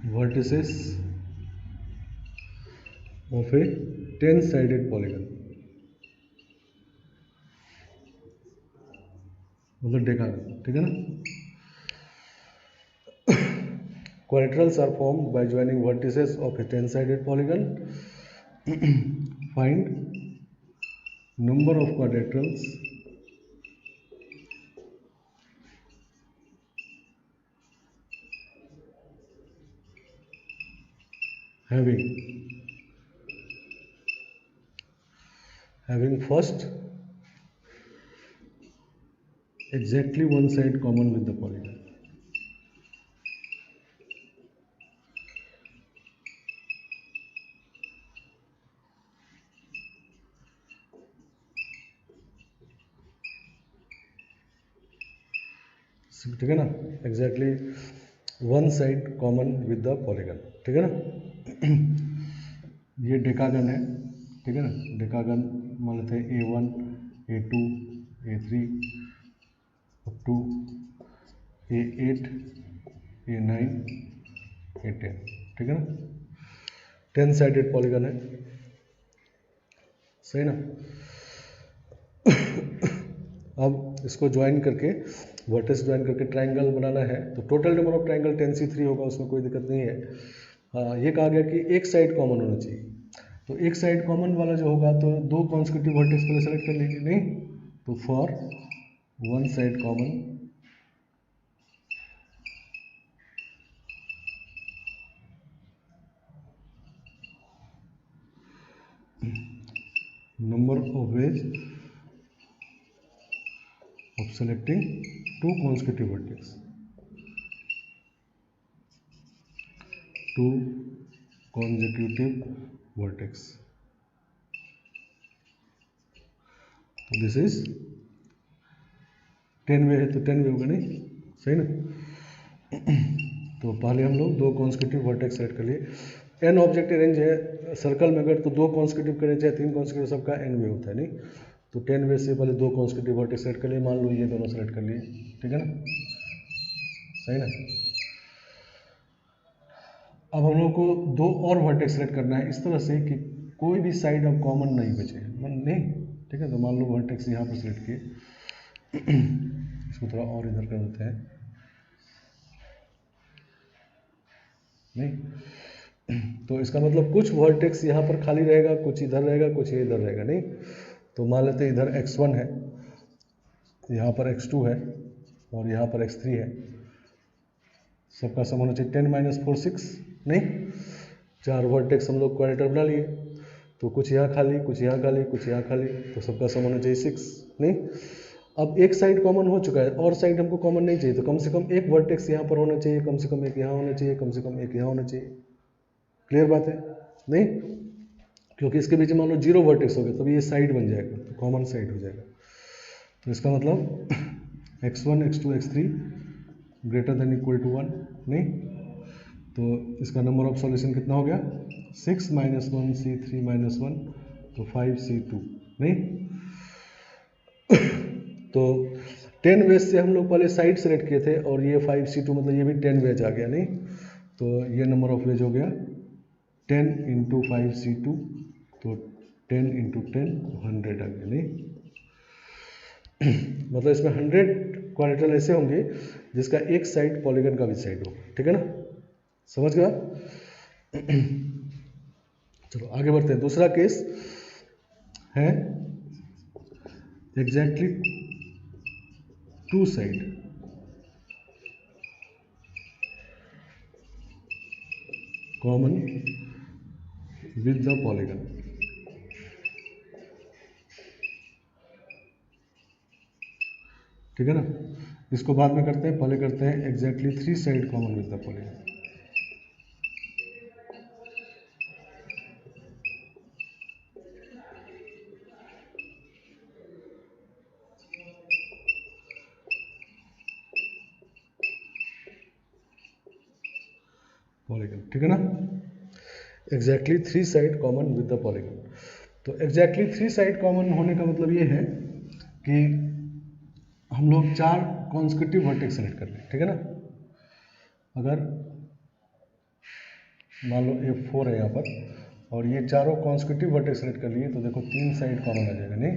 vertices of a 10-sided polygon, मतलब देखा, ठीक है ना। Quadrilaterals are formed by joining vertices of a 10-sided polygon. Find number of quadrilaterals having first exactly one side common with the polygon. ठीक है ना, exactly one side common with the polygon, ठीक है ना। ये डेकागन है, ठीक है ना, डेकागन मान लेते हैं A1 A2 A3 up to A8 A9 A10, ठीक है ना, 10 साइडेड पॉलीगन है, सही ना। अब इसको ज्वाइन करके, वर्टेक्स ज्वाइन करके ट्रायंगल बनाना है, तो total number of triangle 10C3 होगा, उसमें कोई दिक्कत नहीं है। हाँ, ये कहा गया कि एक साइड कॉमन होना चाहिए, तो एक साइड कॉमन वाला जो होगा तो दो कॉन्सेक्यूटिव वर्टेक्स पहले सेलेक्ट कर लेंगे, नहीं तो for one side common number of ways of selecting two consecutive vertex, two consecutive vertex. तो दिस इज 10 वे है, तो 10 वे होगा, नहीं सही ना। तो पहले हम लोग दो कॉन्सेक्यूटिव वर्टेक्स सेलेक्ट कर लिए। एन ऑब्जेक्ट अरेंज है सर्कल में, अगर तो दो कॉन्सेक्यूटिव करें चाहे तीन कॉन्सेक्यूटिव, सबका एन वे होता है, नहीं तो 10 वे से पहले दो कॉन्सेक्यूटिव वर्टेक्स सेलेक्ट कर लिए, मान लो ये दोनों सेलेक्ट कर लिए, ठीक है ना, सही ना। अब हम लोग को दो और वर्टेक्स सेलेक्ट करना है इस तरह से कि कोई भी साइड अब कॉमन नहीं बचे, नहीं, ठीक है। तो मान लो वर्टेक्स यहाँ पर सेलेक्ट किए, इसको थोड़ा और इधर कर देते हैं, नहीं तो इसका मतलब कुछ वर्टेक्स यहाँ पर खाली रहेगा, कुछ इधर रहेगा, कुछ इधर रहेगा, नहीं तो मान लेते हैं इधर x1 है, यहाँ पर x2 है और यहाँ पर x3 है, सबका सम होना चाहिए 10 - 4 6, नहीं चार वर्टेक्स हम लोग क्वाड्रिलेटरल बना लिए, तो कुछ यहाँ खाली, कुछ यहाँ खाली, कुछ यहाँ खाली, तो सबका सम होना चाहिए 6, नहीं। अब एक साइड कॉमन हो चुका है और साइड हमको कॉमन नहीं चाहिए, तो कम से कम एक वर्टेक्स यहाँ पर होना चाहिए, कम से कम एक यहाँ होना चाहिए, कम से कम एक यहाँ होना चाहिए, क्लियर बात है, नहीं क्योंकि इसके बीच में मान लो 0 वर्टेक्स हो गए तो ये साइड बन जाएगा, तो कॉमन साइड हो जाएगा। तो इसका मतलब x1 x2 x3 greater than equal to 1 नहीं, तो इसका नंबर ऑफ सॉल्यूशन कितना हो गया 6 - 1 C3 - 1 तो 5 C2 नहीं। तो 10 वेज से हम लोग पहले साइड सेलेक्ट किए थे और ये 5 C2 मतलब ये भी 10 वेज आ गया नहीं, तो ये नंबर ऑफ वेज हो गया 10 × 5 C2 तो 10 × 10 100 आ गया नहीं। मतलब इसमें 100 क्वाड्रेटल ऐसे होंगे जिसका एक साइड पॉलीगन का भी साइड होगा, ठीक है ना, समझ गया। चलो आगे बढ़ते हैं। दूसरा केस है exactly two side common with the polygon, ठीक है ना। इसको बाद में करते हैं, पहले करते हैं exactly 3 side common with the polygon. Polygon, ठीक है ना, exactly 3 side common with the polygon. तो एग्जैक्टली 3 साइड कॉमन होने का मतलब ये है कि हम लोग 4 कॉन्सेक्यूटिव वर्टेक्स सेलेक्ट कर लें, ठीक है ना। अगर मान लो F4 है यहाँ पर और ये चारों कॉन्सेक्यूटिव वर्टेक्स सेलेक्ट कर लिए तो देखो 3 साइड कॉमन आ जाएगा नहीं,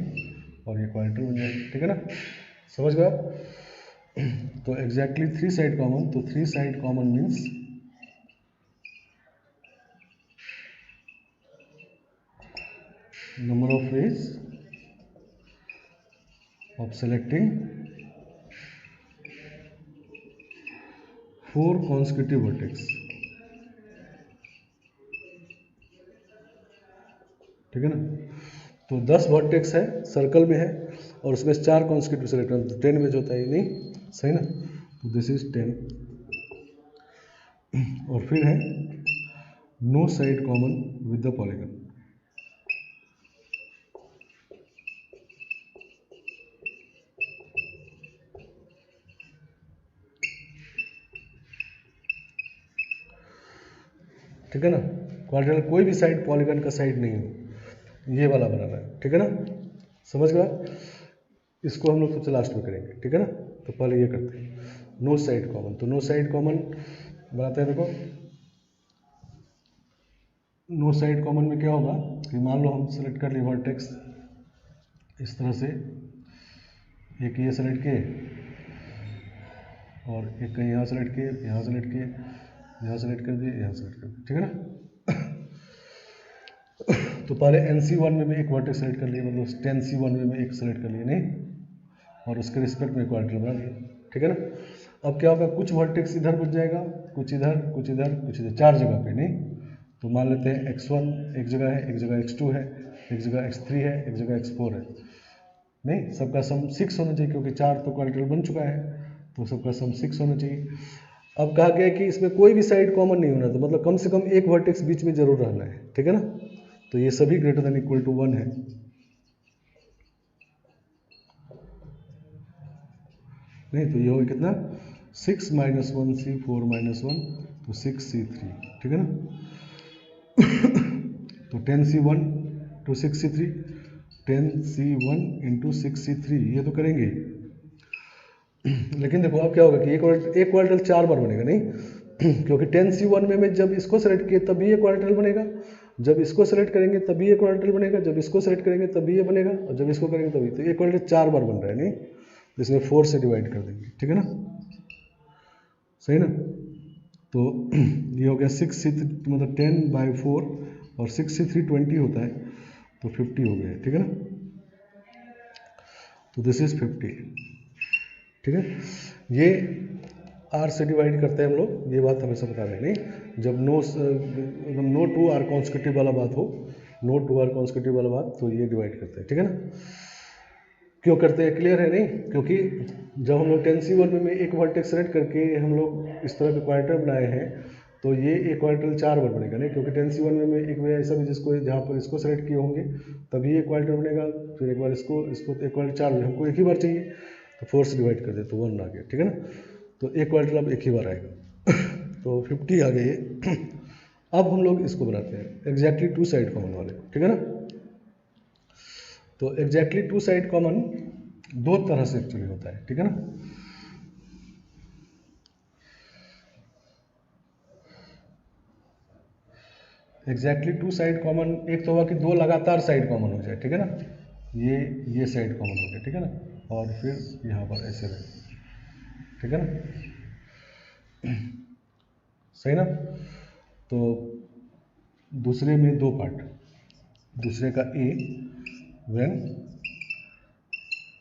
और ये क्वाड्रेटिक बन जाएगा, ठीक है ना, समझ गए आप। तो एग्जैक्टली 3 साइड कॉमन, तो 3 side common means number of ways of selecting 4 consecutive vertex, ठीक है ना। तो 10 वर्टेक्स है, सर्कल में है और उसमें 4 कॉन्सेक्यूटिव सेलेक्ट करना, तो 10 वेज होता है नहीं, सही ना। तो दिस इज 10 और फिर है no side common with the polygon, ठीक है ना। क्वाड्रेटिक कोई भी साइड पॉलीगन का साइड नहीं हो, ये वाला बनाना है, ठीक है ना, समझ गया। इसको हम लोग सबसे लास्ट में करेंगे, ठीक है ना। तो पहले ये करते हैं नो साइड कॉमन। तो नो साइड कॉमन बनाते हैं, देखो नो साइड कॉमन में क्या होगा कि मान लो हम सेलेक्ट कर लिए वर्टेक्स इस तरह से, एक ये सेलेक्ट किए और एक कहीं यहाँ सेलेक्ट किए, यहाँ सेलेक्ट किए, यहाँ सेलेक्ट कर दिए, यहाँ सेलेक्ट कर दिए, ठीक है ना। तो पहले NC1 में एक वर्टेक्स सेलेक्ट कर लिए, मतलब 10C1 में एक सेलेक्ट कर लिए नहीं, और उसके रिस्पेक्ट में क्वाड्रेटिक बना दिया, ठीक है ना। अब क्या होगा, कुछ वर्टेक्स इधर बच जाएगा, कुछ इधर, कुछ इधर, कुछ इधर, 4 जगह पे नहीं। तो मान लेते हैं X1 एक जगह है, एक जगह X2 है, एक जगह X3 है, एक जगह X4 है नहीं, सबका सम 6 होना चाहिए क्योंकि 4 तो क्वाड्रेटिक बन चुका है, तो सबका सम 6 होना चाहिए। अब कहा गया कि इसमें कोई भी साइड कॉमन नहीं होना, तो मतलब कम से कम एक वर्टेक्स बीच में जरूर रहना है, ठीक है ना। तो ये सभी ग्रेटर देन इक्वल टू 1 है नहीं, तो ये हो कितना 6 - 1 C4 - 1 तो 6 C3, ठीक है ना। तो 10C1 to 6C3, 10C1 × 6C3 ये तो करेंगे। लेकिन देखो अब क्या होगा कि एक क्वाड्रेटल 4 बार बनेगा नहीं, क्योंकि 10C1 में मैं जब इसको सेलेक्ट किए तभी ये क्वाड्रेटल बनेगा, जब इसको सेलेक्ट करेंगे तभी ये क्वाड्रेटल बनेगा, जब इसको सेलेक्ट करेंगे तभी ये बनेगा, और जब इसको करेंगे तभी, तो ये क्वाड्रेटल 4 बार बन रहा है नहीं, तो इसमें 4 से डिवाइड कर देंगे, ठीक है ना, सही ना। तो ये हो गया 6C3 मतलब 10/4 और 6C3 20 होता है तो 50 हो गया, ठीक है ना। तो दिस इज 50, ठीक है। ये R से डिवाइड करते हैं हम लोग, ये बात हमेशा बता रहे हैं नहीं, जब नो टू आर कॉन्सेक्यूटिव वाला बात हो, नो टू आर कॉन्सेक्यूटिव वाला बात, तो ये डिवाइड करते हैं, ठीक है ना। क्यों करते हैं, क्लियर है नहीं, क्योंकि जब हम लोग 10C1 में एक वर्टेक्स सेलेक्ट करके हम लोग इस तरह के क्वाड्रेटल बनाए हैं, तो ये एक क्वाड्रेटल 4 बार बनेगा नहीं, क्योंकि 10C1 में एक बार ऐसा भी जिसको जहाँ पर इसको सेलेक्ट किए होंगे तभी एक क्वाड्रेटल बनेगा, फिर एक बार इसको एक क्वाड्रेटल 4 हमको एक ही बार चाहिए, तो 4 से डिवाइड कर दे तो 1 आ गया, ठीक है ना। तो एक क्वाड्रेटिक अब एक ही बार आएगा तो 50 आ गए। अब हम लोग इसको बनाते हैं एग्जैक्टली टू साइड कॉमन वाले, ठीक है ना। तो एग्जैक्टली टू साइड कॉमन दो तरह से एक्चुअली होता है, ठीक है ना। एग्जैक्टली टू साइड कॉमन एक तो हुआ कि दो लगातार साइड कॉमन हो जाए, ठीक है ना। ये साइड कॉमन हो गया, ठीक है ना, और फिर यहाँ पर ऐसे रहे, ठीक है ना, सही ना। तो दूसरे में दो पार्ट, दूसरे का a when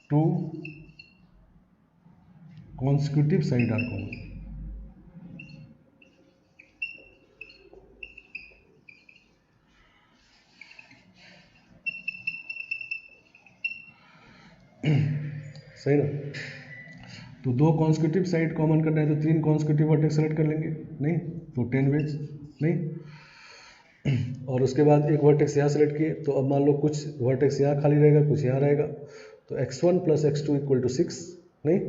two consecutive side are common. सही ना। तो दो कॉन्सिक्यूटिव साइड कॉमन करना है तो तीन कॉन्सिक्यूटिव वर्टेक्स सेलेक्ट कर लेंगे, नहीं तो 10 वेज नहीं, और उसके बाद एक वर्टेक्स यहाँ सेलेक्ट किए तो अब मान लो कुछ वर्टेक्स यहाँ खाली रहेगा, कुछ यहाँ रहेगा, तो x1 plus x2 equal to 6 नहीं,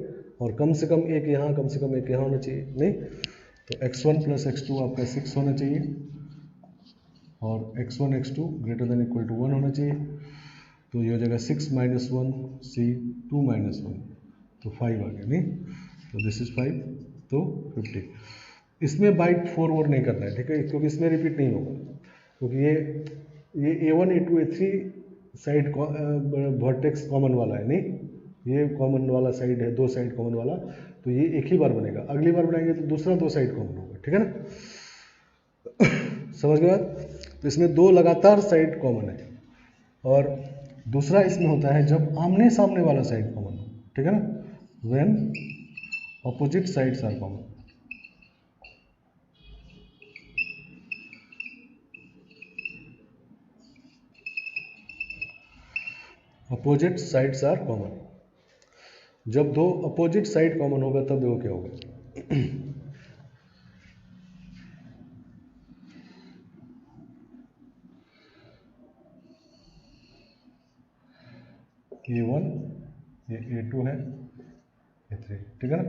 और कम से कम एक यहाँ, कम से कम एक यहाँ होना चाहिए नहीं, तो x1 प्लस x2 आपका 6 होना चाहिए और x1 x2 greater than equal to 1 होना चाहिए। तो ये हो जाएगा 6 माइनस 1 सी 2 माइनस 1 तो 5 आ गया नहीं, तो दिस इज 5 तो 50। इसमें बाइट 4 और नहीं करना है, ठीक है, क्योंकि इसमें रिपीट नहीं होगा, क्योंकि ये A1 A2 A3 side vertex common वाला है नहीं, ये कॉमन वाला साइड है, दो साइड कॉमन वाला, तो ये एक ही बार बनेगा, अगली बार बनाएंगे तो दूसरा दो साइड कॉमन होगा, ठीक है ना। समझ गए बात। तो इसमें दो लगातार साइड कॉमन है, और दूसरा इसमें होता है जब आमने सामने वाला साइड कॉमन हो, ठीक है ना, when opposite sides are common. Opposite sides are common, जब दो अपोजिट साइड कॉमन होगा तब देखो क्या होगा। A1 ये A2 है, A3, ठीक है ना।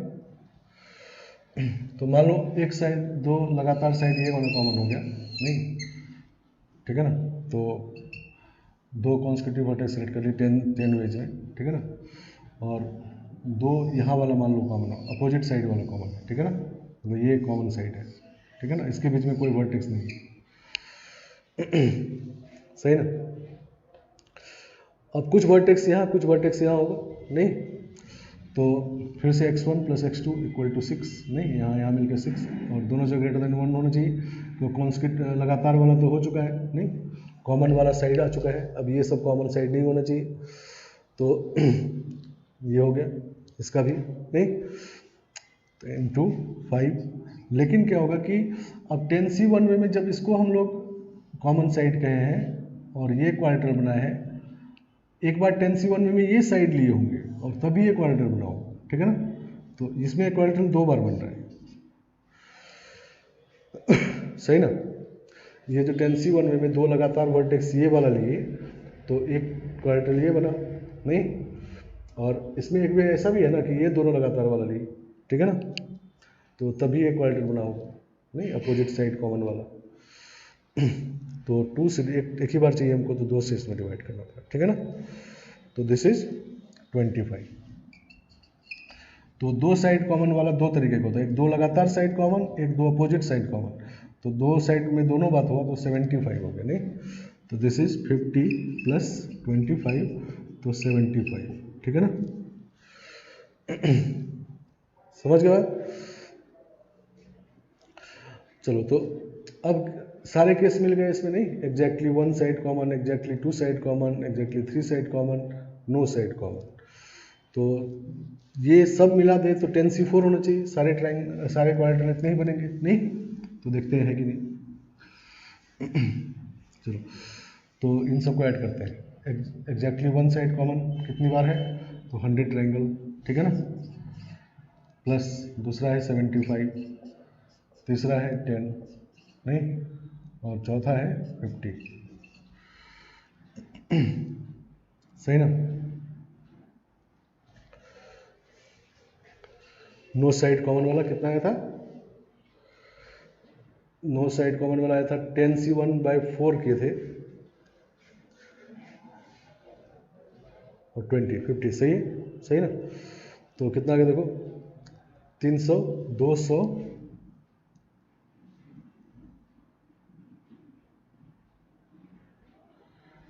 तो मान लो एक साइड दो लगातार साइड ये वाला कॉमन हो गया नहीं, ठीक है ना, तो दो कॉन्सिक्यूटिव वर्टेक्स सेलेक्ट कर लिए 10 वेज में, ठीक है ना, और दो यहाँ वाला मान लो कॉमन हो, अपोजिट साइड वाला कॉमन है, ठीक है ना, तो ये कॉमन साइड है, ठीक है ना, इसके बीच में कोई वर्टेक्स नहीं। सही ना। अब कुछ वर्टेक्स यहाँ, कुछ वर्टेक्स यहाँ होगा नहीं, तो फिर से x1 plus x2 equal to 6 नहीं, यहाँ मिलकर 6, और दोनों जगह ग्रेटर देन 1 होना चाहिए, क्योंकि कॉन्स्क्यूटिव लगातार वाला तो हो चुका है नहीं, कॉमन वाला साइड आ चुका है, अब ये सब कॉमन साइड नहीं होना चाहिए, तो ये हो गया इसका भी नहीं, तो इंटू 5। लेकिन क्या होगा कि अब 10C1 में जब इसको हम लोग कॉमन साइड कहे हैं और ये क्वाड्रेटर बनाए हैं, एक बार 10C1 में ये साइड लिए होंगे और तभी ये क्वाड्रेटर बनाओ, ठीक है ना, तो इसमें क्वाड्रेटर दो बार बन रहा है। सही ना। ये जो 10C1 में दो लगातार वर्टेक्स ये वाला लिए तो एक क्वाड्रेटर ये बना नहीं, और इसमें एक भी ऐसा भी है ना कि ये दोनों लगातार वाला लिए, ठीक है ना, तो तभी एक क्वाड्रेटर बना होगा नहीं, अपोजिट साइड कॉमन वाला। तो 2 से एक ही बार चाहिए हमको, तो 2 से इसमें डिवाइड करना पड़ा, ठीक है ना, तो दिस इज 25। तो दो साइड कॉमन वाला दो तरीके का होता है, एक दो लगातार साइड कॉमन, एक दो अपोजिट साइड कॉमन, तो दो साइड में दोनों बात हुआ तो 75 हो गया नहीं, तो दिस इज 50 प्लस 25 तो 75, ठीक है ना। समझ गए। चलो तो अब सारे केस मिल गए इसमें नहीं, exactly 1 side common, exactly 2 side common, exactly 3 side common, no side common. तो ये सब मिला दे तो 10C4 होना चाहिए, सारे क्वाड्रेटर इतने ही बनेंगे नहीं, तो देखते हैं है कि नहीं। चलो तो इन सबको ऐड करते हैं। एग्जैक्टली 1 साइड कॉमन कितनी बार है, तो 100 ट्रायंगल, ठीक है ना, प्लस दूसरा है 75, तीसरा है 10 नहीं, और चौथा है 50। सही ना। नो साइड कॉमन वाला कितना आया था, नो साइड कॉमन वाला आया था 10C1/4 किए थे और 50 सही है, सही ना। तो कितना आ गया देखो 300, 200,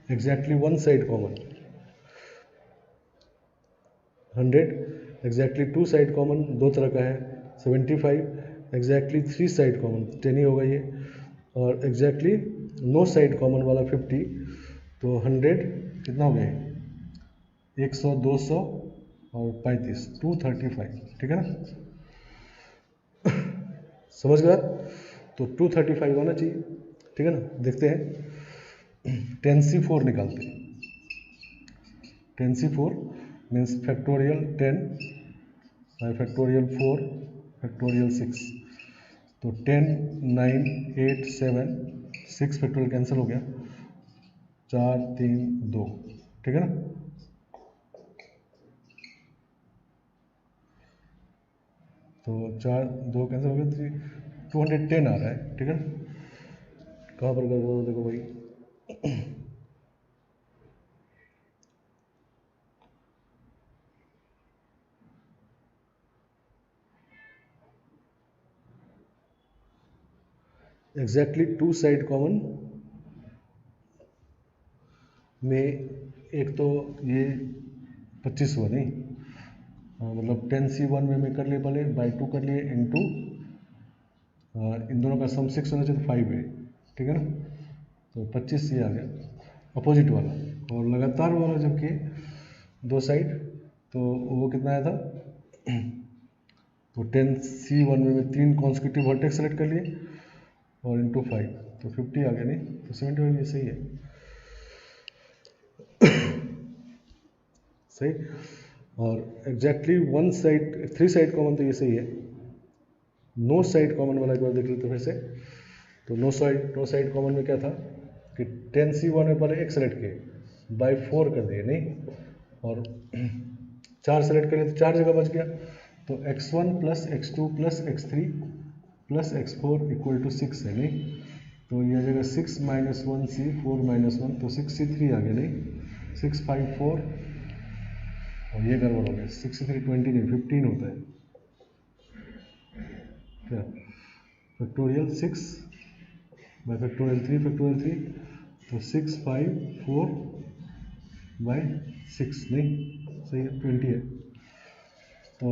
exactly one side common 100, exactly two side common दो तरह का है 75, एग्जैक्टली थ्री साइड कॉमन 10 ही होगा ये, और एग्जैक्टली नो साइड कॉमन वाला 50। तो 100 कितना हो गया 100, 200 और 35, 235, ठीक है ना। समझ गया, तो 235 आना चाहिए, ठीक है ना। देखते हैं 10C4 निकालते हैं। 10C4 means factorial 10 by factorial 4 factorial 6, तो 10, 9, 8, 7, 6 फैक्टोरियल कैंसिल हो गया, 4, 3, 2, ठीक है ना। तो 4, 2 कैंसिल हो गया, 210 आ रहा है, ठीक है ना। कहाँ पर कर देखो भाई एग्जैक्टली टू साइड कॉमन में एक तो ये 25 हुआ नहीं, मतलब 10C1 में मैं कर लिए पहले बाई 2 कर लिए इनटू इन दोनों का सम 6 होना चाहिए तो 5 है, ठीक है ना। तो 25 ये आ गया अपोजिट वाला, और लगातार वाला जबकि दो साइड, तो वो कितना आया था तो 10C1 में मैं 3 कॉन्सिक्यूटिव वर्टेक्स सेलेक्ट कर लिए और इनटू 5, तो 50 आ गया नहीं, तो 75 ये सही है सही। और exactly one side three side common तो ये सही है। नो साइड कॉमन वाला एक बार देख लेते फिर से। तो नो साइड कॉमन में क्या था कि 10C1 में पहले एक सेलेक्ट किए बाई 4 कर दिए नहीं, और 4 सेलेक्ट करें तो 4 जगह बच गया, तो x1 plus x2 plus x3 plus x4 equal to 6 है नहीं, तो यह जगह 6 माइनस 1C 4 माइनस 1, तो 6C3 आ गया नहीं, 6, 5, 4, और ये गड़बड़ हो गया, 63 20 नहीं 15 होता है क्या, फैक्टोरियल 6 बाई फैक्टोरियल 3 फैक्टोरियल 3, तो 6, 5, 4 बाई 6 नहीं सही है 20 है, तो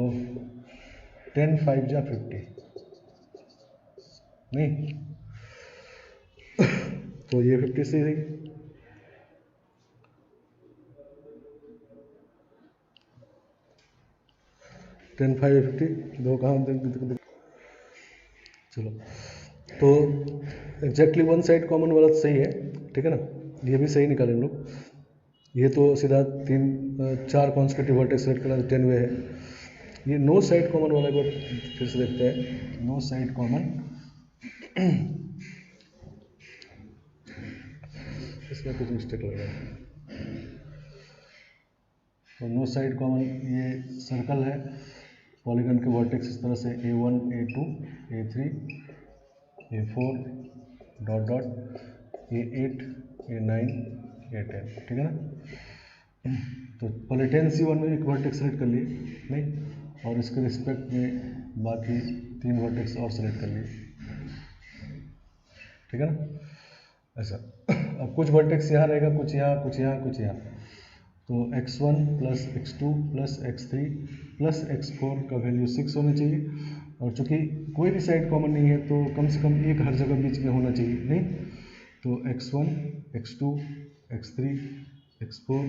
10, 5 जा 50 नहीं, तो ये 50 सही है। टेन 5 50 दो कहाँ चलो, तो एग्जैक्टली वन साइड कॉमन वाला सही है, ठीक है ना। ये भी सही निकाले हम लोग, ये तो सीधा 4 कॉन्सिक्यूटिव वर्टेक्स सेलेक्ट करना 10 वे है। ये नो साइड कॉमन वाला एक बार फिर से देखते हैं, नो साइड कॉमन इसमें कुछ मिस्टेक लग रहा है। तो नो साइड कॉमन ये सर्कल है, पॉलीगन के वर्टेक्स इस तरह से A1 A2 A3 A4 dot dot A8 A9 A10, ठीक है ना। तो पहले 10C1 में एक वर्टेक्स सेलेक्ट कर लिए नहीं, और इसके रिस्पेक्ट में बाकी 3 वर्टेक्स और सेलेक्ट कर लिए, ठीक है ना ऐसा। अब कुछ वर्टेक्स यहाँ रहेगा, कुछ यहाँ, कुछ यहाँ, कुछ यहाँ, तो x1 plus x2 plus x3 plus x4 का वैल्यू 6 होना चाहिए, और चूंकि कोई भी साइड कॉमन नहीं है तो कम से कम एक हर जगह बीच में होना चाहिए नहीं, तो x1 x2 x3 x4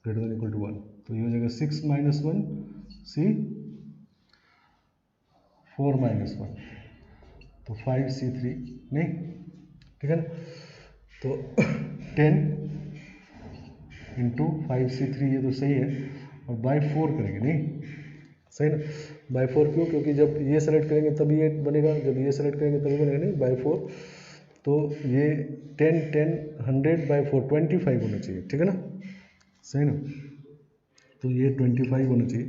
greater than equal to 1, तो ये हो जाएगा 6 माइनस 1 C 4 माइनस 1, तो 5C3 नहीं, ठीक है ना। तो 10 इंटू 5C3 ये तो सही है, और बाई 4 करेंगे नहीं सही ना, बाई 4 क्यों, क्योंकि जब ये सेलेक्ट करेंगे तभी ये बनेगा, जब ये सेलेक्ट करेंगे तभी बनेगा नहीं, बाई 4, तो ये 10 10 100 बाई 4 25 होना चाहिए, ठीक है ना सही ना, तो ये 25 होना चाहिए,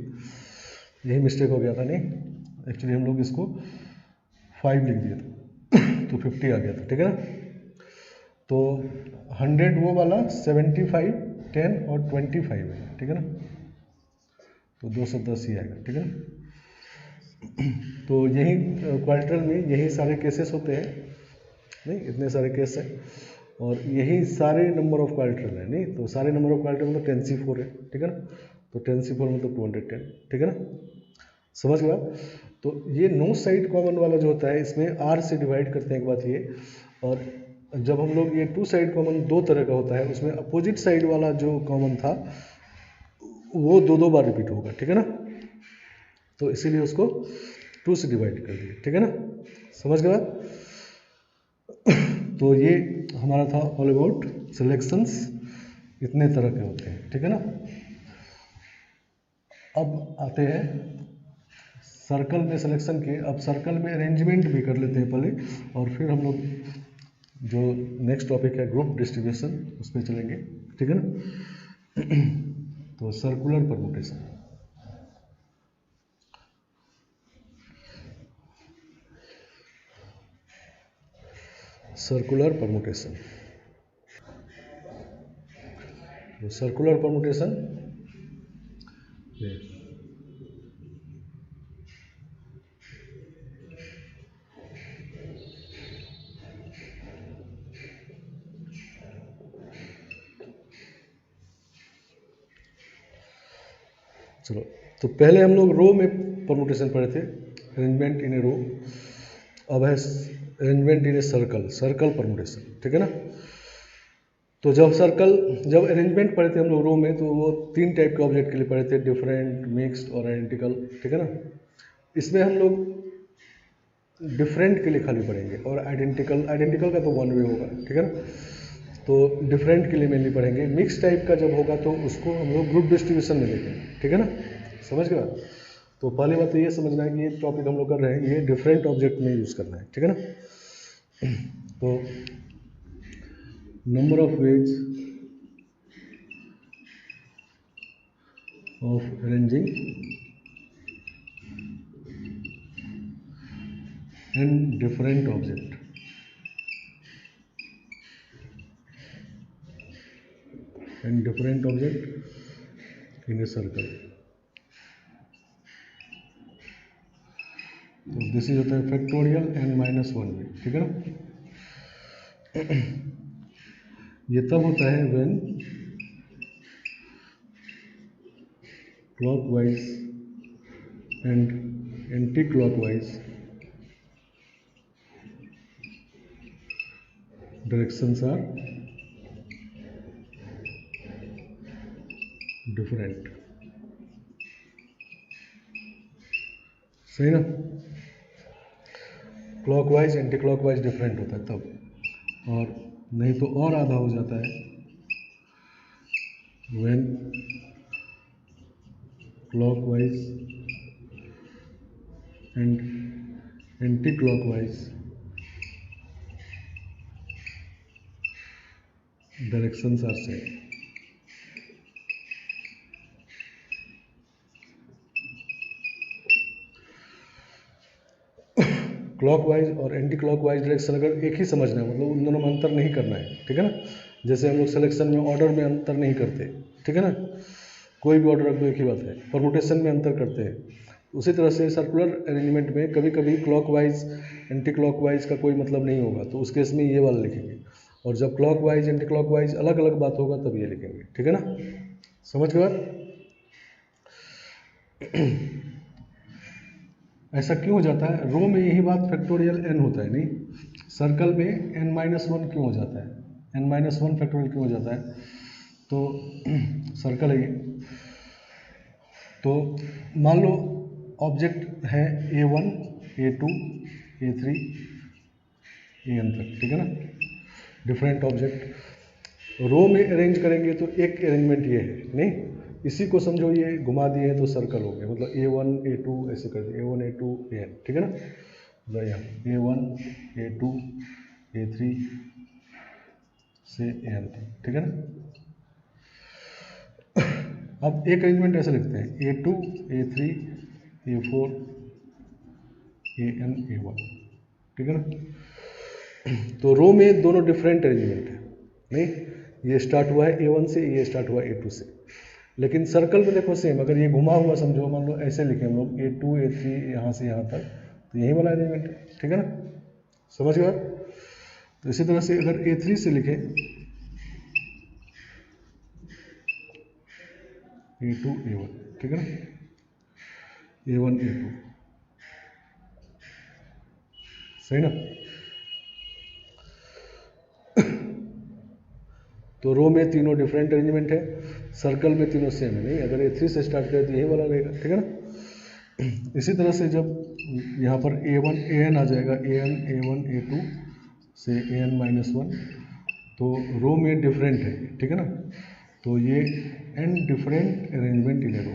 यही मिस्टेक हो गया था, नहीं एक्चुअली हम लोग इसको 5 लिख दिए थे तो 50 आ गया था, ठीक है ना। तो 100 वो वाला, 75 10 और 25 है, ठीक है ना। तो 210 ही आएगा, ठीक है ना। तो यही क्वार्टर में यही सारे केसेस होते हैं, नहीं इतने सारे केस हैं, और यही सारे नंबर ऑफ क्वार्टर है, नहीं तो सारे नंबर ऑफ क्वार्टर मतलब 10c4 है, ठीक है ना। तो 10c4 मतलब 210, ठीक है ना, समझ गया। तो ये नो साइड कॉमन वाला जो होता है, इसमें r से डिवाइड करते हैं, एक बात ये। और जब हम लोग ये टू साइड कॉमन दो तरह का होता है, उसमें अपोजिट साइड वाला जो कॉमन था वो दो बार रिपीट होगा, ठीक है ना। तो इसीलिए उसको 2 से डिवाइड कर दिए, ठीक है ना, समझ गया। तो ये हमारा था ऑल अबाउट सिलेक्शंस, इतने तरह के होते हैं, ठीक है ना। अब आते हैं सर्कल में सिलेक्शन के। अब सर्कल में अरेंजमेंट भी कर लेते हैं पहले, और फिर हम लोग जो नेक्स्ट टॉपिक है ग्रुप डिस्ट्रीब्यूशन उस पर चलेंगे, ठीक है ना। तो सर्कुलर परमुटेशन, सर्कुलर परमुटेशन, तो सर्कुलर परमुटेशन चलो, तो पहले हम लोग रो में परमुटेशन पढ़े थे, अरेंजमेंट इन ए रो। अब है arrangement in a circle, circle permutation, ठीक है ना। तो जब अरेंजमेंट पढ़े थे हम लोग रो में, तो वो 3 टाइप के ऑब्जेक्ट के लिए पढ़े थे, डिफरेंट, मिक्स्ड और आइडेंटिकल, ठीक है ना। इसमें हम लोग डिफरेंट के लिए खाली पढ़ेंगे, और आइडेंटिकल का तो वन वे होगा, ठीक है ना। तो डिफरेंट के लिए मेनली पढ़ेंगे। मिक्स टाइप का जब होगा तो उसको हम लोग ग्रुप डिस्ट्रीब्यूशन में देखेंगे, ठीक है ना, समझ गया। तो पहली बात तो ये समझना है कि ये टॉपिक हम लोग कर रहे हैं, ये डिफरेंट ऑब्जेक्ट में यूज़ करना है, ठीक है ना। तो number of ways of arranging and different object and different object in a circle. तो दिस इज होता है फैक्टोरियल n माइनस वन में, ठीक है ना। ये तब होता है when clockwise and anti clockwise directions are different, सही ना। क्लॉकवाइज एंटी क्लॉकवाइज डिफरेंट होता है तब, और नहीं तो और आधा हो जाता है when clockwise and anti clockwise directions are same. Clockwise और एंटी क्लॉकवाइज डायरेक्शन अगर एक ही समझना है, मतलब उन दोनों में अंतर नहीं करना है, ठीक है ना। जैसे हम लोग सिलेक्शन में ऑर्डर में अंतर नहीं करते, ठीक है ना, कोई भी ऑर्डर रख दो एक ही बात है। परमुटेशन में अंतर करते हैं, उसी तरह से सर्कुलर अरेंजमेंट में कभी कभी क्लॉकवाइज एंटी क्लॉकवाइज का कोई मतलब नहीं होगा, तो उस केस में ये वाला लिखेंगे, और जब क्लॉकवाइज एंटी क्लॉकवाइज अलग अलग बात होगा तब ये लिखेंगे, ठीक है ना, समझ गए बात। ऐसा क्यों हो जाता है, रो में यही बात फैक्टोरियल n होता है, नहीं सर्कल में n माइनस वन क्यों हो जाता है, n माइनस वन फैक्टोरियल क्यों हो जाता है। तो सर्कल है ये, तो मान लो ऑब्जेक्ट है A1 A2 A3 AN तक, ठीक है ना, डिफरेंट ऑब्जेक्ट। रो में अरेंज करेंगे तो एक अरेंजमेंट ये है, नहीं इसी को समझो ये घुमा दिए तो सर्कल हो गया, मतलब A1 A2 ऐसे कर दिए, A1 A2 AN, ठीक है ना, मतलब यहाँ A1 A2 A3 से AN तक, ठीक है ना। अब एक अरेंजमेंट ऐसे लिखते हैं A2 A3 A4 AN A1, ठीक है ना। तो रो में दोनों डिफरेंट अरेंजमेंट है, नहीं, ये स्टार्ट हुआ है A1 से, ये स्टार्ट हुआ है A2 से। लेकिन सर्कल में देखो सेम, अगर ये घुमा हुआ समझो, मान लो ऐसे लिखे हम लोग A2 A3 यहाँ से यहाँ तक, तो यही वाला अरेंजमेंट है, ठीक है ना, समझ गए। तो इसी तरह से अगर A3 से लिखे A2 A1, ठीक है ना, A1 A2, सही ना। तो रो में तीनों डिफरेंट अरेंजमेंट है, सर्कल में तीनों सेम है, नहीं, अगर A3 से स्टार्ट करें तो यही वाला रहेगा, ठीक है ना। इसी तरह से जब यहाँ पर A1 AN आ जाएगा, AN A1 A2 से AN-1, तो रो में डिफरेंट है, ठीक है ना, तो ये n डिफरेंट अरेंजमेंट इन ए रो।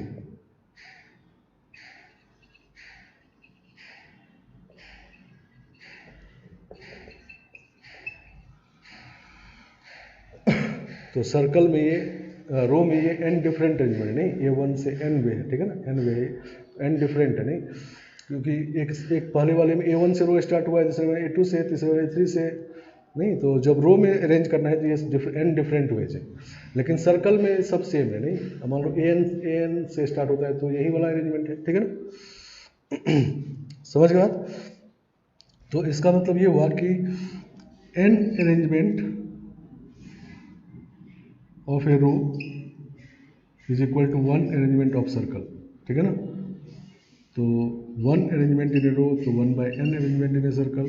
तो सर्कल में ये रो में ये n डिफरेंट अरेंजमेंट, नहीं, A1 से n वे है, ठीक है ना, n वे है, n डिफरेंट है, नहीं, क्योंकि एक पहले वाले में A1 से रो स्टार्ट हुआ है, दूसरे में A2 से, तीसरे में A3 से, नहीं, तो जब रो में अरेंज करना है तो ये n डिफरेंट वेज है। लेकिन सर्कल में सब सेम है, नहीं, मान लो AN से स्टार्ट होता है तो यही वाला अरेंजमेंट है, ठीक है ना। समझ गए बात। तो इसका मतलब ये हुआ कि n arrangement of a row is equal to 1 arrangement of circle, ठीक है ना। तो 1 अरेंजमेंट इन ए रो तो 1/n arrangement in a circle,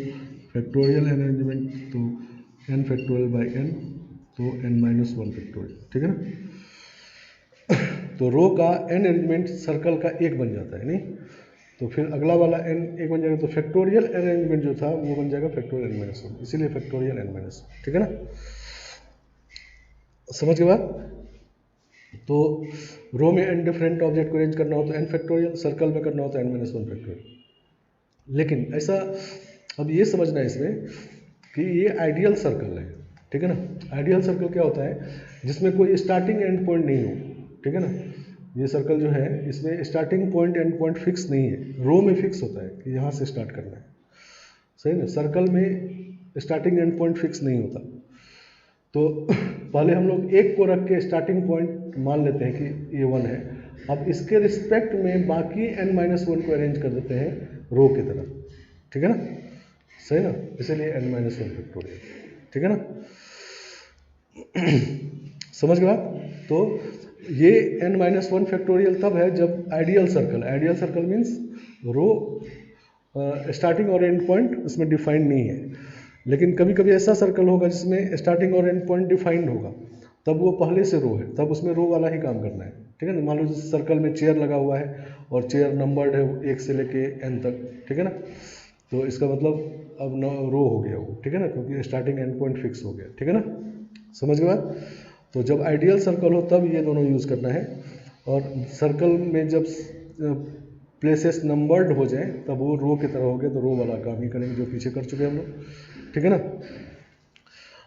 factorial arrangement तो n फैक्टोरियल बाय n, तो n-1 फैक्टोरियल, ठीक है ना। तो रो का n अरेंजमेंट सर्कल का एक बन जाता है, नहीं, तो फिर अगला वाला n एक बन जाएगा, तो फैक्टोरियल अरेंजमेंट जो था वो बन जाएगा फैक्टोरियल n-1, इसीलिए फैक्टोरियल n-1, ठीक है ना, समझ के बाद। तो रो में n डिफरेंट ऑब्जेक्ट को अरेंज करना हो तो n फैक्टोरियल, सर्कल में करना हो तो n-1 फैक्टोरियल। लेकिन ऐसा अब ये समझना है इसमें कि ये आइडियल सर्कल है, ठीक है ना। आइडियल सर्कल क्या होता है, जिसमें कोई स्टार्टिंग एंड पॉइंट नहीं हो, ठीक है ना। ये सर्कल जो है इसमें starting point and point fix नहीं है, रो में फिक्स होता है कि यहाँ से स्टार्ट करना है, सही ना। सर्कल में स्टार्टिंग एंड पॉइंट फिक्स नहीं होता। तो पहले हम लोग एक को रख के स्टार्टिंग पॉइंट मान लेते हैं कि ये 1 है, अब इसके रिस्पेक्ट में बाकी n-1 को अरेंज कर देते हैं रो की तरह, ठीक है ना, सही ना, इसीलिए n-1 फैक्टोरियल, ठीक है ना। समझ गए आप। तो ये n-1 फैक्टोरियल तब है जब ideal circle means row starting और एंड पॉइंट उसमें डिफाइंड नहीं है। लेकिन कभी कभी ऐसा सर्कल होगा जिसमें स्टार्टिंग और एंड पॉइंट डिफाइंड होगा, तब वो पहले से रो है, तब उसमें रो वाला ही काम करना है, ठीक है ना। मान लो जिस सर्कल में चेयर लगा हुआ है और चेयर नंबर्ड है 1 से लेके n तक, ठीक है ना, तो इसका मतलब अब रो हो गया वो, ठीक है ना, क्योंकि स्टार्टिंग एंड पॉइंट फिक्स हो गया, ठीक है ना, समझ गए बात। तो जब आइडियल सर्कल हो तब ये दोनों यूज़ करना है, और सर्कल में जब प्लेसेस नंबर्ड हो जाए तब वो रो की तरह हो गया, तो रो वाला काम ही करेंगे जो पीछे कर चुके हैं हम लोग, ठीक है ना।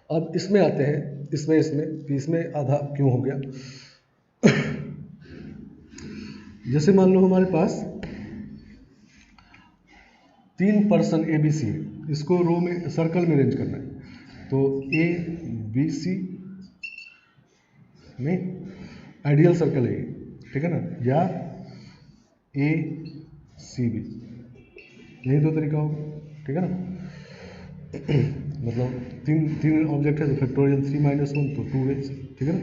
अब इसमें आते हैं, इसमें आधा क्यों हो गया। जैसे मान लो हमारे पास 3 पर्सन ABC है, इसको रो में सर्कल में अरेंज करना है, तो ABC नहीं, आइडियल सर्कल है ये, ठीक है ना, या ACB, यही दो तरीका होगा, ठीक है ना। मतलब तीन ऑब्जेक्ट है तो फैक्टोरियल 3-1 तो 2 वेज, ठीक है ना।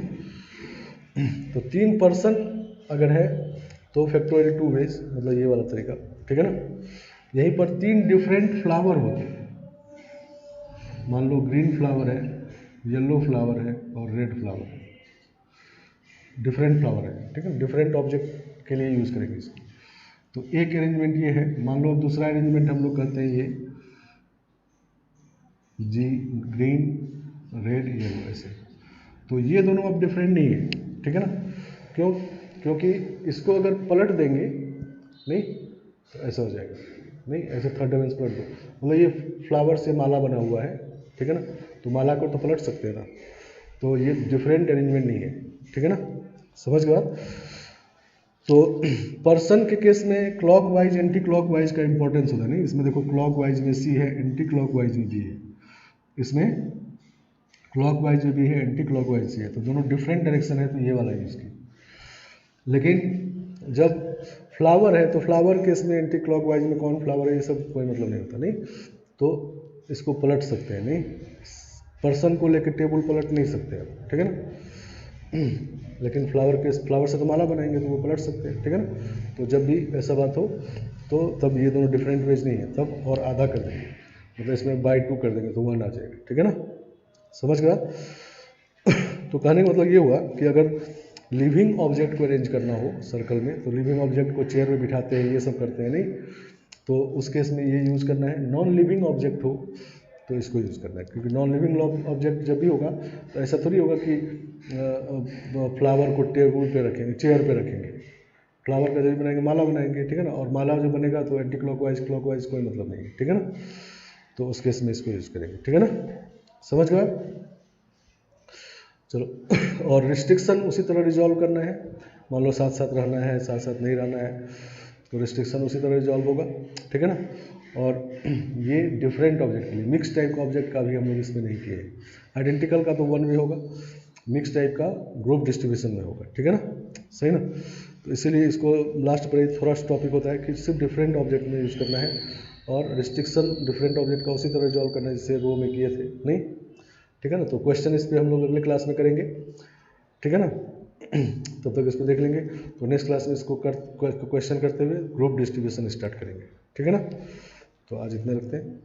तो 3 पर्सन अगर है तो फैक्टोरियल 2 वेज, मतलब ये वाला तरीका, ठीक है ना। यहीं पर 3 डिफरेंट फ्लावर होते हैं, मान लो ग्रीन फ्लावर है, येलो फ्लावर है और रेड फ्लावर है, डिफरेंट फ्लावर है, ठीक है, डिफरेंट ऑब्जेक्ट के लिए यूज़ करेंगे इसको। तो एक अरेंजमेंट ये है, मान लो दूसरा अरेंजमेंट हम लोग करते हैं ये ग्रीन रेड येलो ऐसे, तो ये दोनों अब डिफरेंट नहीं है, ठीक है ना। क्योंकि इसको अगर पलट देंगे नहीं तो ऐसा हो जाएगा, नहीं ऐसे थर्ड डायमेंशन पलट दो, मतलब ये फ्लावर से माला बना हुआ है, ठीक है ना, तो माला को तो पलट सकते हैं ना, तो ये डिफरेंट अरेंजमेंट नहीं है, ठीक है ना, समझ गए आप। तो पर्सन के केस में clock wise anti clock wise का इंपॉर्टेंस होता है नहीं, इसमें देखो क्लॉक वाइज में सी है, एंटी क्लॉक वाइज में बी है, इसमें क्लॉक वाइज में भी है, एंटी क्लॉक वाइज से है, तो दोनों डिफरेंट डायरेक्शन है, तो ये वाला यूज़ की। लेकिन जब फ्लावर है तो फ्लावर केस में एंटी क्लॉक वाइज में कौन फ्लावर है ये सब कोई मतलब नहीं होता नहीं, तो इसको पलट सकते हैं नहीं, पर्सन को लेकर टेबल पलट नहीं सकते आप, ठीक है ना। लेकिन फ्लावर से तो माला बनाएंगे तो वो पलट सकते हैं, ठीक है ना। तो जब भी ऐसा बात हो तो तब ये दोनों डिफरेंट वेज नहीं है, तब और आधा कर देंगे, मतलब इसमें बाई 2 कर देंगे तो 1 आ जाएगा, ठीक है ना, समझ गया। तो कहने का मतलब ये हुआ कि अगर लिविंग ऑब्जेक्ट को अरेंज करना हो सर्कल में, तो लिविंग ऑब्जेक्ट को चेयर में बिठाते हैं, ये सब करते हैं नहीं, तो उस केस में ये यूज़ करना है। नॉन लिविंग ऑब्जेक्ट हो तो इसको यूज़ करना है, क्योंकि नॉन लिविंग ऑब्जेक्ट जब भी होगा तो ऐसा थोड़ी होगा कि फ्लावर को टेबल पे रखेंगे, चेयर पे रखेंगे। फ्लावर का जब बनाएंगे माला बनाएंगे, ठीक है ना, और माला जो बनेगा तो एंटी क्लॉकवाइज क्लॉकवाइज कोई मतलब नहीं है, ठीक है ना। तो उस केस में इसको यूज़ करेंगे, ठीक है ना, समझ गए। चलो और रिस्ट्रिक्शन उसी तरह रिजॉल्व करना है, मान लो साथ साथ रहना है, साथ साथ नहीं रहना है, तो रिस्ट्रिक्शन उसी तरह रिजॉल्व होगा, ठीक है ना। और ये डिफरेंट ऑब्जेक्ट के लिए, मिक्स टाइप का ऑब्जेक्ट का भी हम लोग इसमें नहीं किए। आइडेंटिकल का तो 1 वे होगा, मिक्स टाइप का ग्रुप डिस्ट्रीब्यूशन में होगा, ठीक है ना, सही ना। तो इसीलिए इसको लास्ट पर थोड़ा सा टॉपिक होता है कि सिर्फ डिफरेंट ऑब्जेक्ट में यूज़ करना है, और रिस्ट्रिक्शन डिफरेंट ऑब्जेक्ट का उसी तरह रिजॉल्व करना है जिससे रो में किए थे नहीं, ठीक है ना। तो क्वेश्चन इस पर हम लोग अगले क्लास में करेंगे, ठीक है ना। तब तक इसको देख लेंगे, तो नेक्स्ट क्लास में इसको क्वेश्चन करते हुए ग्रुप डिस्ट्रीब्यूशन स्टार्ट करेंगे, ठीक है ना। तो आज इतना रखते हैं।